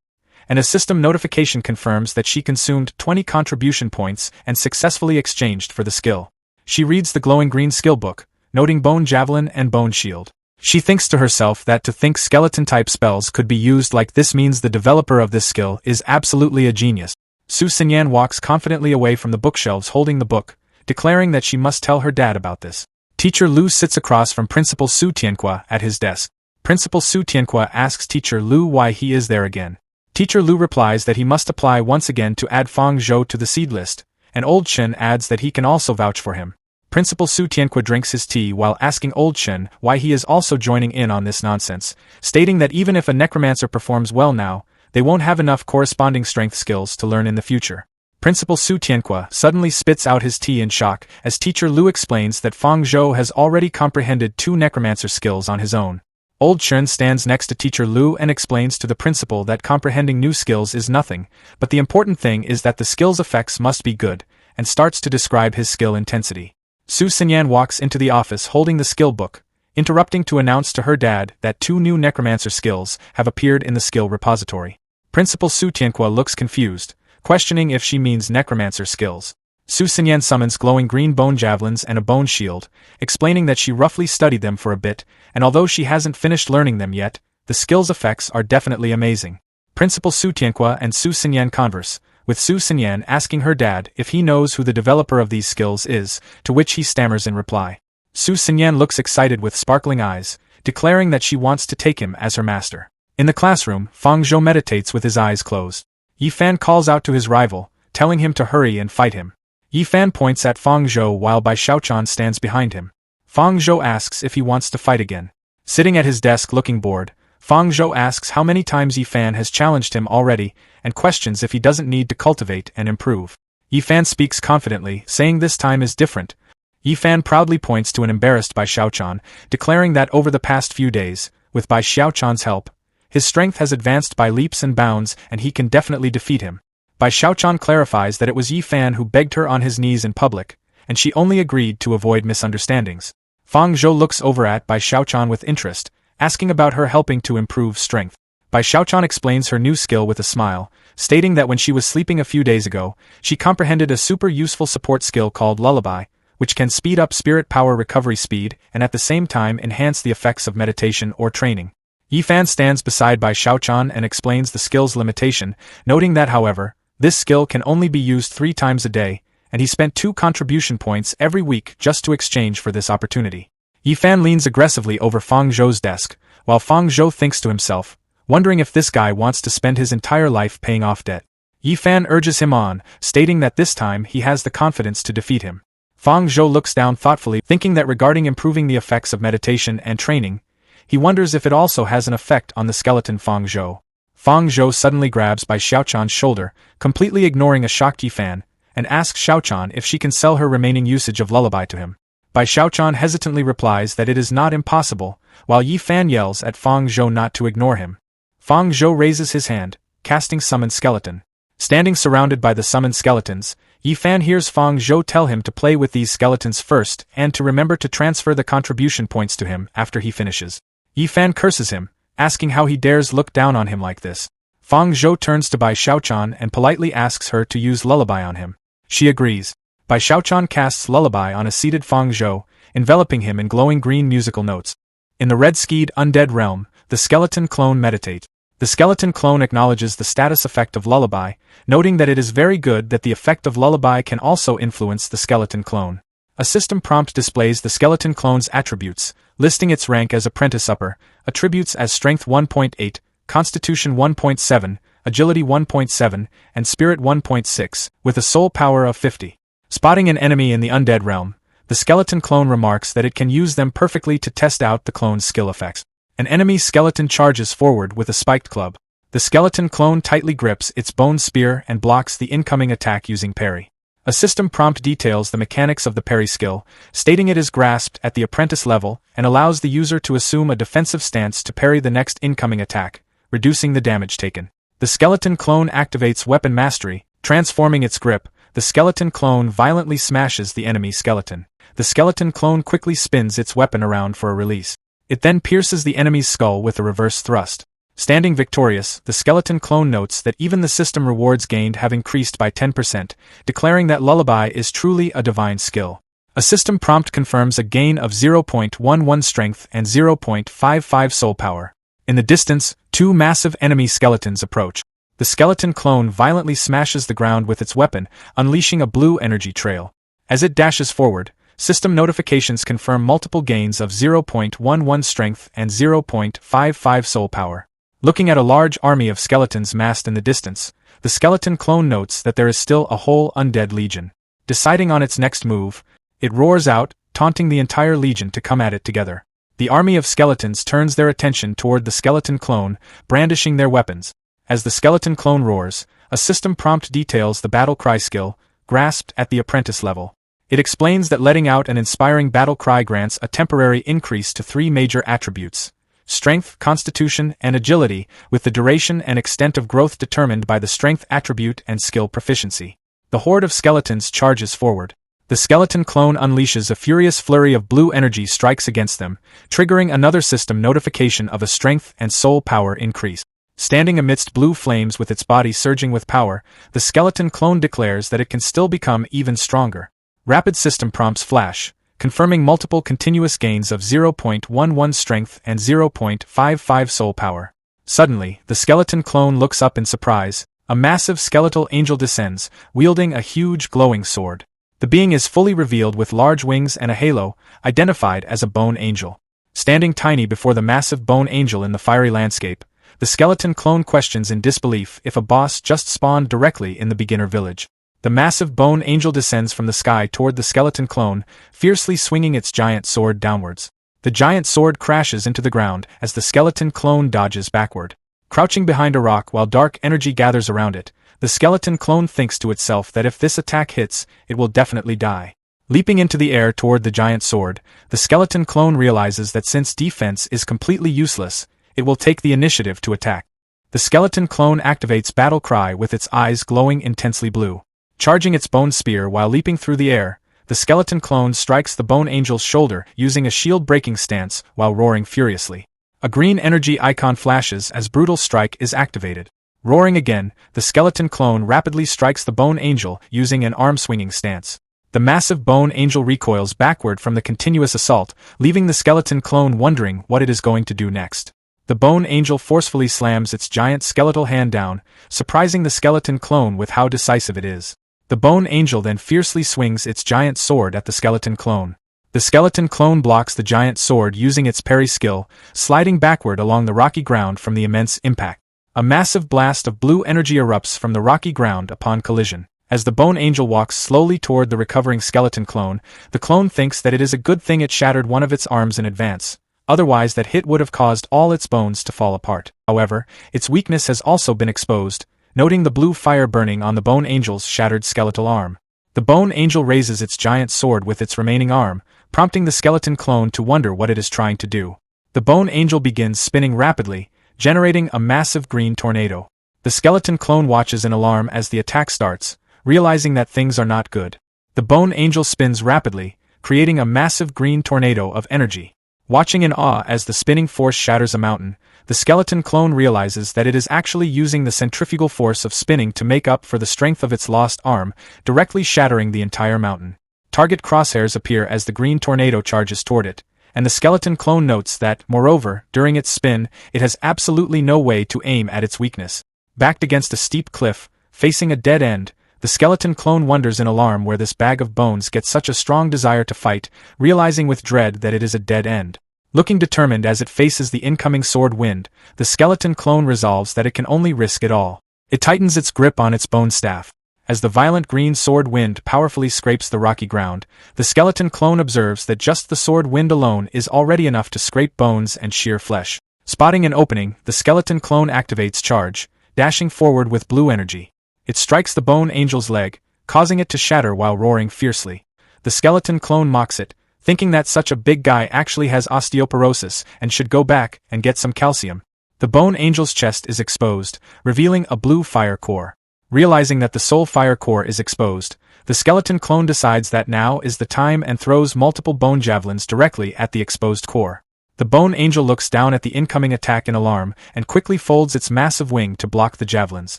And a system notification confirms that she consumed 20 contribution points and successfully exchanged for the skill. She reads the glowing green skill book, noting Bone Javelin and Bone Shield. She thinks to herself that to think skeleton-type spells could be used like this means the developer of this skill is absolutely a genius. Su Xinyan walks confidently away from the bookshelves holding the book, declaring that she must tell her dad about this. Teacher Lu sits across from Principal Su Tianhua at his desk. Principal Su Tianhua asks Teacher Lu why he is there again. Teacher Lu replies that he must apply once again to add Fang Zhou to the seed list, and Old Chen adds that he can also vouch for him. Principal Su Tianhua drinks his tea while asking Old Chen why he is also joining in on this nonsense, stating that even if a necromancer performs well now, they won't have enough corresponding strength skills to learn in the future. Principal Su Tianhua suddenly spits out his tea in shock as Teacher Lu explains that Fang Zhou has already comprehended 2 necromancer skills on his own. Old Chen stands next to Teacher Lu and explains to the principal that comprehending new skills is nothing, but the important thing is that the skill's effects must be good, and starts to describe his skill intensity. Su Xinyan walks into the office holding the skill book, interrupting to announce to her dad that 2 new necromancer skills have appeared in the skill repository. Principal Su Tianhua looks confused, questioning if she means necromancer skills. Su Xinyan summons glowing green bone javelins and a bone shield, explaining that she roughly studied them for a bit, and although she hasn't finished learning them yet, the skill's effects are definitely amazing. Principal Su Tianhua and Su Xinyan converse, with Su Xinyan asking her dad if he knows who the developer of these skills is, to which he stammers in reply. Su Xinyan looks excited with sparkling eyes, declaring that she wants to take him as her master. In the classroom, Fang Zhou meditates with his eyes closed. Yi Fan calls out to his rival, telling him to hurry and fight him. Yi Fan points at Fang Zhou while Bai Xiaochan stands behind him. Fang Zhou asks if he wants to fight again. Sitting at his desk looking bored, Fang Zhou asks how many times Yi Fan has challenged him already, and questions if he doesn't need to cultivate and improve. Yi Fan speaks confidently, saying this time is different. Yi Fan proudly points to an embarrassed Bai Xiaochan, declaring that over the past few days, with Bai Xiaochan's help, his strength has advanced by leaps and bounds and he can definitely defeat him. Bai Xiaochan clarifies that it was Yi Fan who begged her on his knees in public, and she only agreed to avoid misunderstandings. Fang Zhou looks over at Bai Xiaochan with interest, asking about her helping to improve strength. Bai Xiaochan explains her new skill with a smile, stating that when she was sleeping a few days ago, she comprehended a super useful support skill called Lullaby, which can speed up spirit power recovery speed and at the same time enhance the effects of meditation or training. Yi Fan stands beside Bai Xiaochan and explains the skill's limitation, noting that however, this skill can only be used 3 times a day, and he spent 2 contribution points every week just to exchange for this opportunity. Yi Fan leans aggressively over Fang Zhou's desk, while Fang Zhou thinks to himself, wondering if this guy wants to spend his entire life paying off debt. Yi Fan urges him on, stating that this time he has the confidence to defeat him. Fang Zhou looks down thoughtfully, thinking that regarding improving the effects of meditation and training, he wonders if it also has an effect on the skeleton Fang Zhou. Fang Zhou suddenly grabs Bai Xiaochan's shoulder, completely ignoring a shocked Yi Fan, and asks Xiaochan if she can sell her remaining usage of Lullaby to him. Bai Xiaochan hesitantly replies that it is not impossible, while Yi Fan yells at Fang Zhou not to ignore him. Fang Zhou raises his hand, casting Summon Skeleton. Standing surrounded by the summoned skeletons, Yi Fan hears Fang Zhou tell him to play with these skeletons first and to remember to transfer the contribution points to him after he finishes. Yi Fan curses him, asking how he dares look down on him like this. Fang Zhou turns to Bai Xiaochan and politely asks her to use Lullaby on him. She agrees. Bai Xiaochan casts Lullaby on a seated Fang Zhou, enveloping him in glowing green musical notes. In the red-skied undead realm, the skeleton clone meditate. The skeleton clone acknowledges the status effect of Lullaby, noting that it is very good that the effect of Lullaby can also influence the skeleton clone. A system prompt displays the skeleton clone's attributes, listing its rank as Apprentice Upper, attributes as Strength 1.8, Constitution 1.7, Agility 1.7, and Spirit 1.6, with a soul power of 50. Spotting an enemy in the undead realm, the skeleton clone remarks that it can use them perfectly to test out the clone's skill effects. An enemy skeleton charges forward with a spiked club. The skeleton clone tightly grips its bone spear and blocks the incoming attack using parry. A system prompt details the mechanics of the parry skill, stating it is grasped at the apprentice level and allows the user to assume a defensive stance to parry the next incoming attack, reducing the damage taken. The skeleton clone activates Weapon Mastery, transforming its grip. The skeleton clone violently smashes the enemy skeleton. The skeleton clone quickly spins its weapon around for a release. It then pierces the enemy's skull with a reverse thrust. Standing victorious, the skeleton clone notes that even the system rewards gained have increased by 10%, declaring that Lullaby is truly a divine skill. A system prompt confirms a gain of 0.11 strength and 0.55 soul power. In the distance, two massive enemy skeletons approach. The skeleton clone violently smashes the ground with its weapon, unleashing a blue energy trail. As it dashes forward, system notifications confirm multiple gains of 0.11 strength and 0.55 soul power. Looking at a large army of skeletons massed in the distance, the skeleton clone notes that there is still a whole undead legion. Deciding on its next move, it roars out, taunting the entire legion to come at it together. The army of skeletons turns their attention toward the skeleton clone, brandishing their weapons. As the skeleton clone roars, a system prompt details the battle cry skill, grasped at the apprentice level. It explains that letting out an inspiring battle cry grants a temporary increase to 3 major attributes: Strength, Constitution, and Agility, with the duration and extent of growth determined by the Strength attribute and skill proficiency. The horde of skeletons charges forward. The skeleton clone unleashes a furious flurry of blue energy strikes against them, triggering another system notification of a strength and soul power increase. Standing amidst blue flames with its body surging with power, the skeleton clone declares that it can still become even stronger. Rapid system prompts flash, confirming multiple continuous gains of 0.11 strength and 0.55 soul power. Suddenly, the skeleton clone looks up in surprise. A massive skeletal angel descends, wielding a huge glowing sword. The being is fully revealed with large wings and a halo, identified as a bone angel. Standing tiny before the massive bone angel in the fiery landscape, the skeleton clone questions in disbelief if a boss just spawned directly in the beginner village. The massive bone angel descends from the sky toward the skeleton clone, fiercely swinging its giant sword downwards. The giant sword crashes into the ground as the skeleton clone dodges backward. Crouching behind a rock while dark energy gathers around it, the skeleton clone thinks to itself that if this attack hits, it will definitely die. Leaping into the air toward the giant sword, the skeleton clone realizes that since defense is completely useless, it will take the initiative to attack. The skeleton clone activates Battle Cry with its eyes glowing intensely blue. Charging its bone spear while leaping through the air, the skeleton clone strikes the bone angel's shoulder using a shield-breaking stance while roaring furiously. A green energy icon flashes as Brutal Strike is activated. Roaring again, the skeleton clone rapidly strikes the bone angel using an arm-swinging stance. The massive bone angel recoils backward from the continuous assault, leaving the skeleton clone wondering what it is going to do next. The bone angel forcefully slams its giant skeletal hand down, surprising the skeleton clone with how decisive it is. The bone angel then fiercely swings its giant sword at the skeleton clone. The skeleton clone blocks the giant sword using its parry skill, sliding backward along the rocky ground from the immense impact. A massive blast of blue energy erupts from the rocky ground upon collision. As the bone angel walks slowly toward the recovering skeleton clone, the clone thinks that it is a good thing it shattered one of its arms in advance. Otherwise that hit would have caused all its bones to fall apart. However, its weakness has also been exposed, noting the blue fire burning on the bone angel's shattered skeletal arm. The bone angel raises its giant sword with its remaining arm, prompting the skeleton clone to wonder what it is trying to do. The bone angel begins spinning rapidly, generating a massive green tornado. The skeleton clone watches in alarm as the attack starts, realizing that things are not good. The bone angel spins rapidly, creating a massive green tornado of energy. Watching in awe as the spinning force shatters a mountain, the skeleton clone realizes that it is actually using the centrifugal force of spinning to make up for the strength of its lost arm, directly shattering the entire mountain. Target crosshairs appear as the green tornado charges toward it, and the skeleton clone notes that, moreover, during its spin, it has absolutely no way to aim at its weakness. Backed against a steep cliff, facing a dead end, the skeleton clone wonders in alarm where this bag of bones gets such a strong desire to fight, realizing with dread that it is a dead end. Looking determined as it faces the incoming sword wind, the skeleton clone resolves that it can only risk it all. It tightens its grip on its bone staff. As the violent green sword wind powerfully scrapes the rocky ground, the skeleton clone observes that just the sword wind alone is already enough to scrape bones and shear flesh. Spotting an opening, the skeleton clone activates charge, dashing forward with blue energy. It strikes the bone angel's leg, causing it to shatter while roaring fiercely. The skeleton clone mocks it, thinking that such a big guy actually has osteoporosis and should go back and get some calcium. The bone angel's chest is exposed, revealing a blue fire core. Realizing that the soul fire core is exposed, the skeleton clone decides that now is the time and throws multiple bone javelins directly at the exposed core. The bone angel looks down at the incoming attack in alarm and quickly folds its massive wing to block the javelins.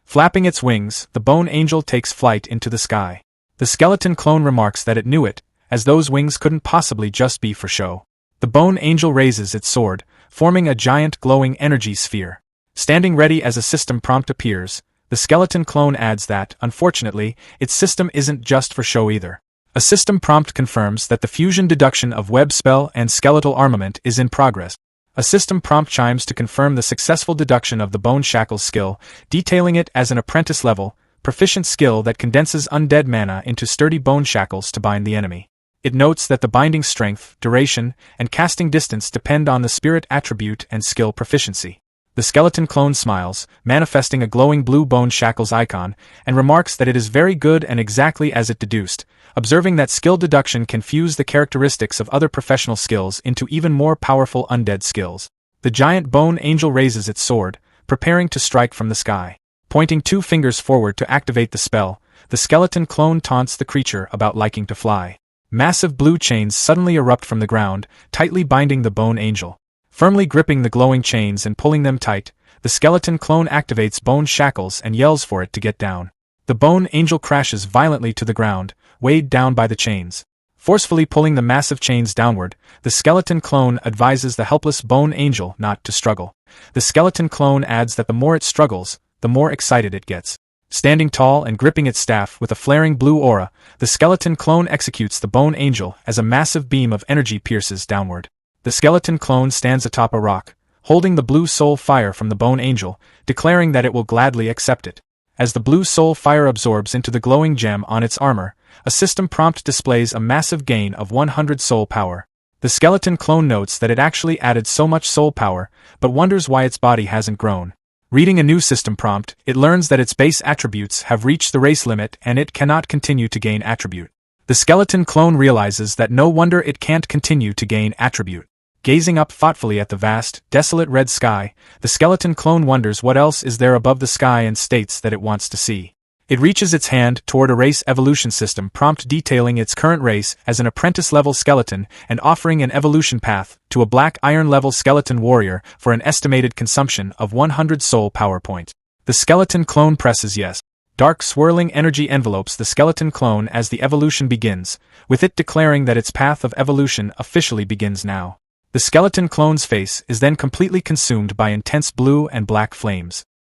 Flapping its wings, the bone angel takes flight into the sky. The skeleton clone remarks that it knew it, as those wings couldn't possibly just be for show. The bone angel raises its sword, forming a giant glowing energy sphere. Standing ready as a system prompt appears, the skeleton clone adds that, unfortunately, its system isn't just for show either. A system prompt confirms that the fusion deduction of web spell and skeletal armament is in progress. A system prompt chimes to confirm the successful deduction of the bone shackles skill, detailing it as an apprentice-level, proficient skill that condenses undead mana into sturdy bone shackles to bind the enemy. It notes that the binding strength, duration, and casting distance depend on the spirit attribute and skill proficiency. The skeleton clone smiles, manifesting a glowing blue bone shackles icon, and remarks that it is very good and exactly as it deduced, observing that skill deduction can fuse the characteristics of other professional skills into even more powerful undead skills. The giant bone angel raises its sword, preparing to strike from the sky. Pointing 2 fingers forward to activate the spell, the skeleton clone taunts the creature about liking to fly. Massive blue chains suddenly erupt from the ground, tightly binding the bone angel. Firmly gripping the glowing chains and pulling them tight, the skeleton clone activates bone shackles and yells for it to get down. The bone angel crashes violently to the ground, weighed down by the chains. Forcefully pulling the massive chains downward, the skeleton clone advises the helpless bone angel not to struggle. The skeleton clone adds that the more it struggles, the more excited it gets. Standing tall and gripping its staff with a flaring blue aura, the skeleton clone executes the bone angel as a massive beam of energy pierces downward. The skeleton clone stands atop a rock, holding the blue soul fire from the bone angel, declaring that it will gladly accept it. As the blue soul fire absorbs into the glowing gem on its armor, a system prompt displays a massive gain of 100 soul power. The skeleton clone notes that it actually added so much soul power, but wonders why its body hasn't grown. Reading a new system prompt, it learns that its base attributes have reached the race limit and it cannot continue to gain attribute. The skeleton clone realizes that no wonder it can't continue to gain attribute. Gazing up thoughtfully at the vast, desolate red sky, the skeleton clone wonders what else is there above the sky and states that it wants to see. It reaches its hand toward a race evolution system prompt detailing its current race as an apprentice-level skeleton and offering an evolution path to a black iron-level skeleton warrior for an estimated consumption of 100 soul power points. The skeleton clone presses yes. Dark swirling energy envelopes the skeleton clone as the evolution begins, with it declaring that its path of evolution officially begins now. The skeleton clone's face is then completely consumed by intense blue and black flames.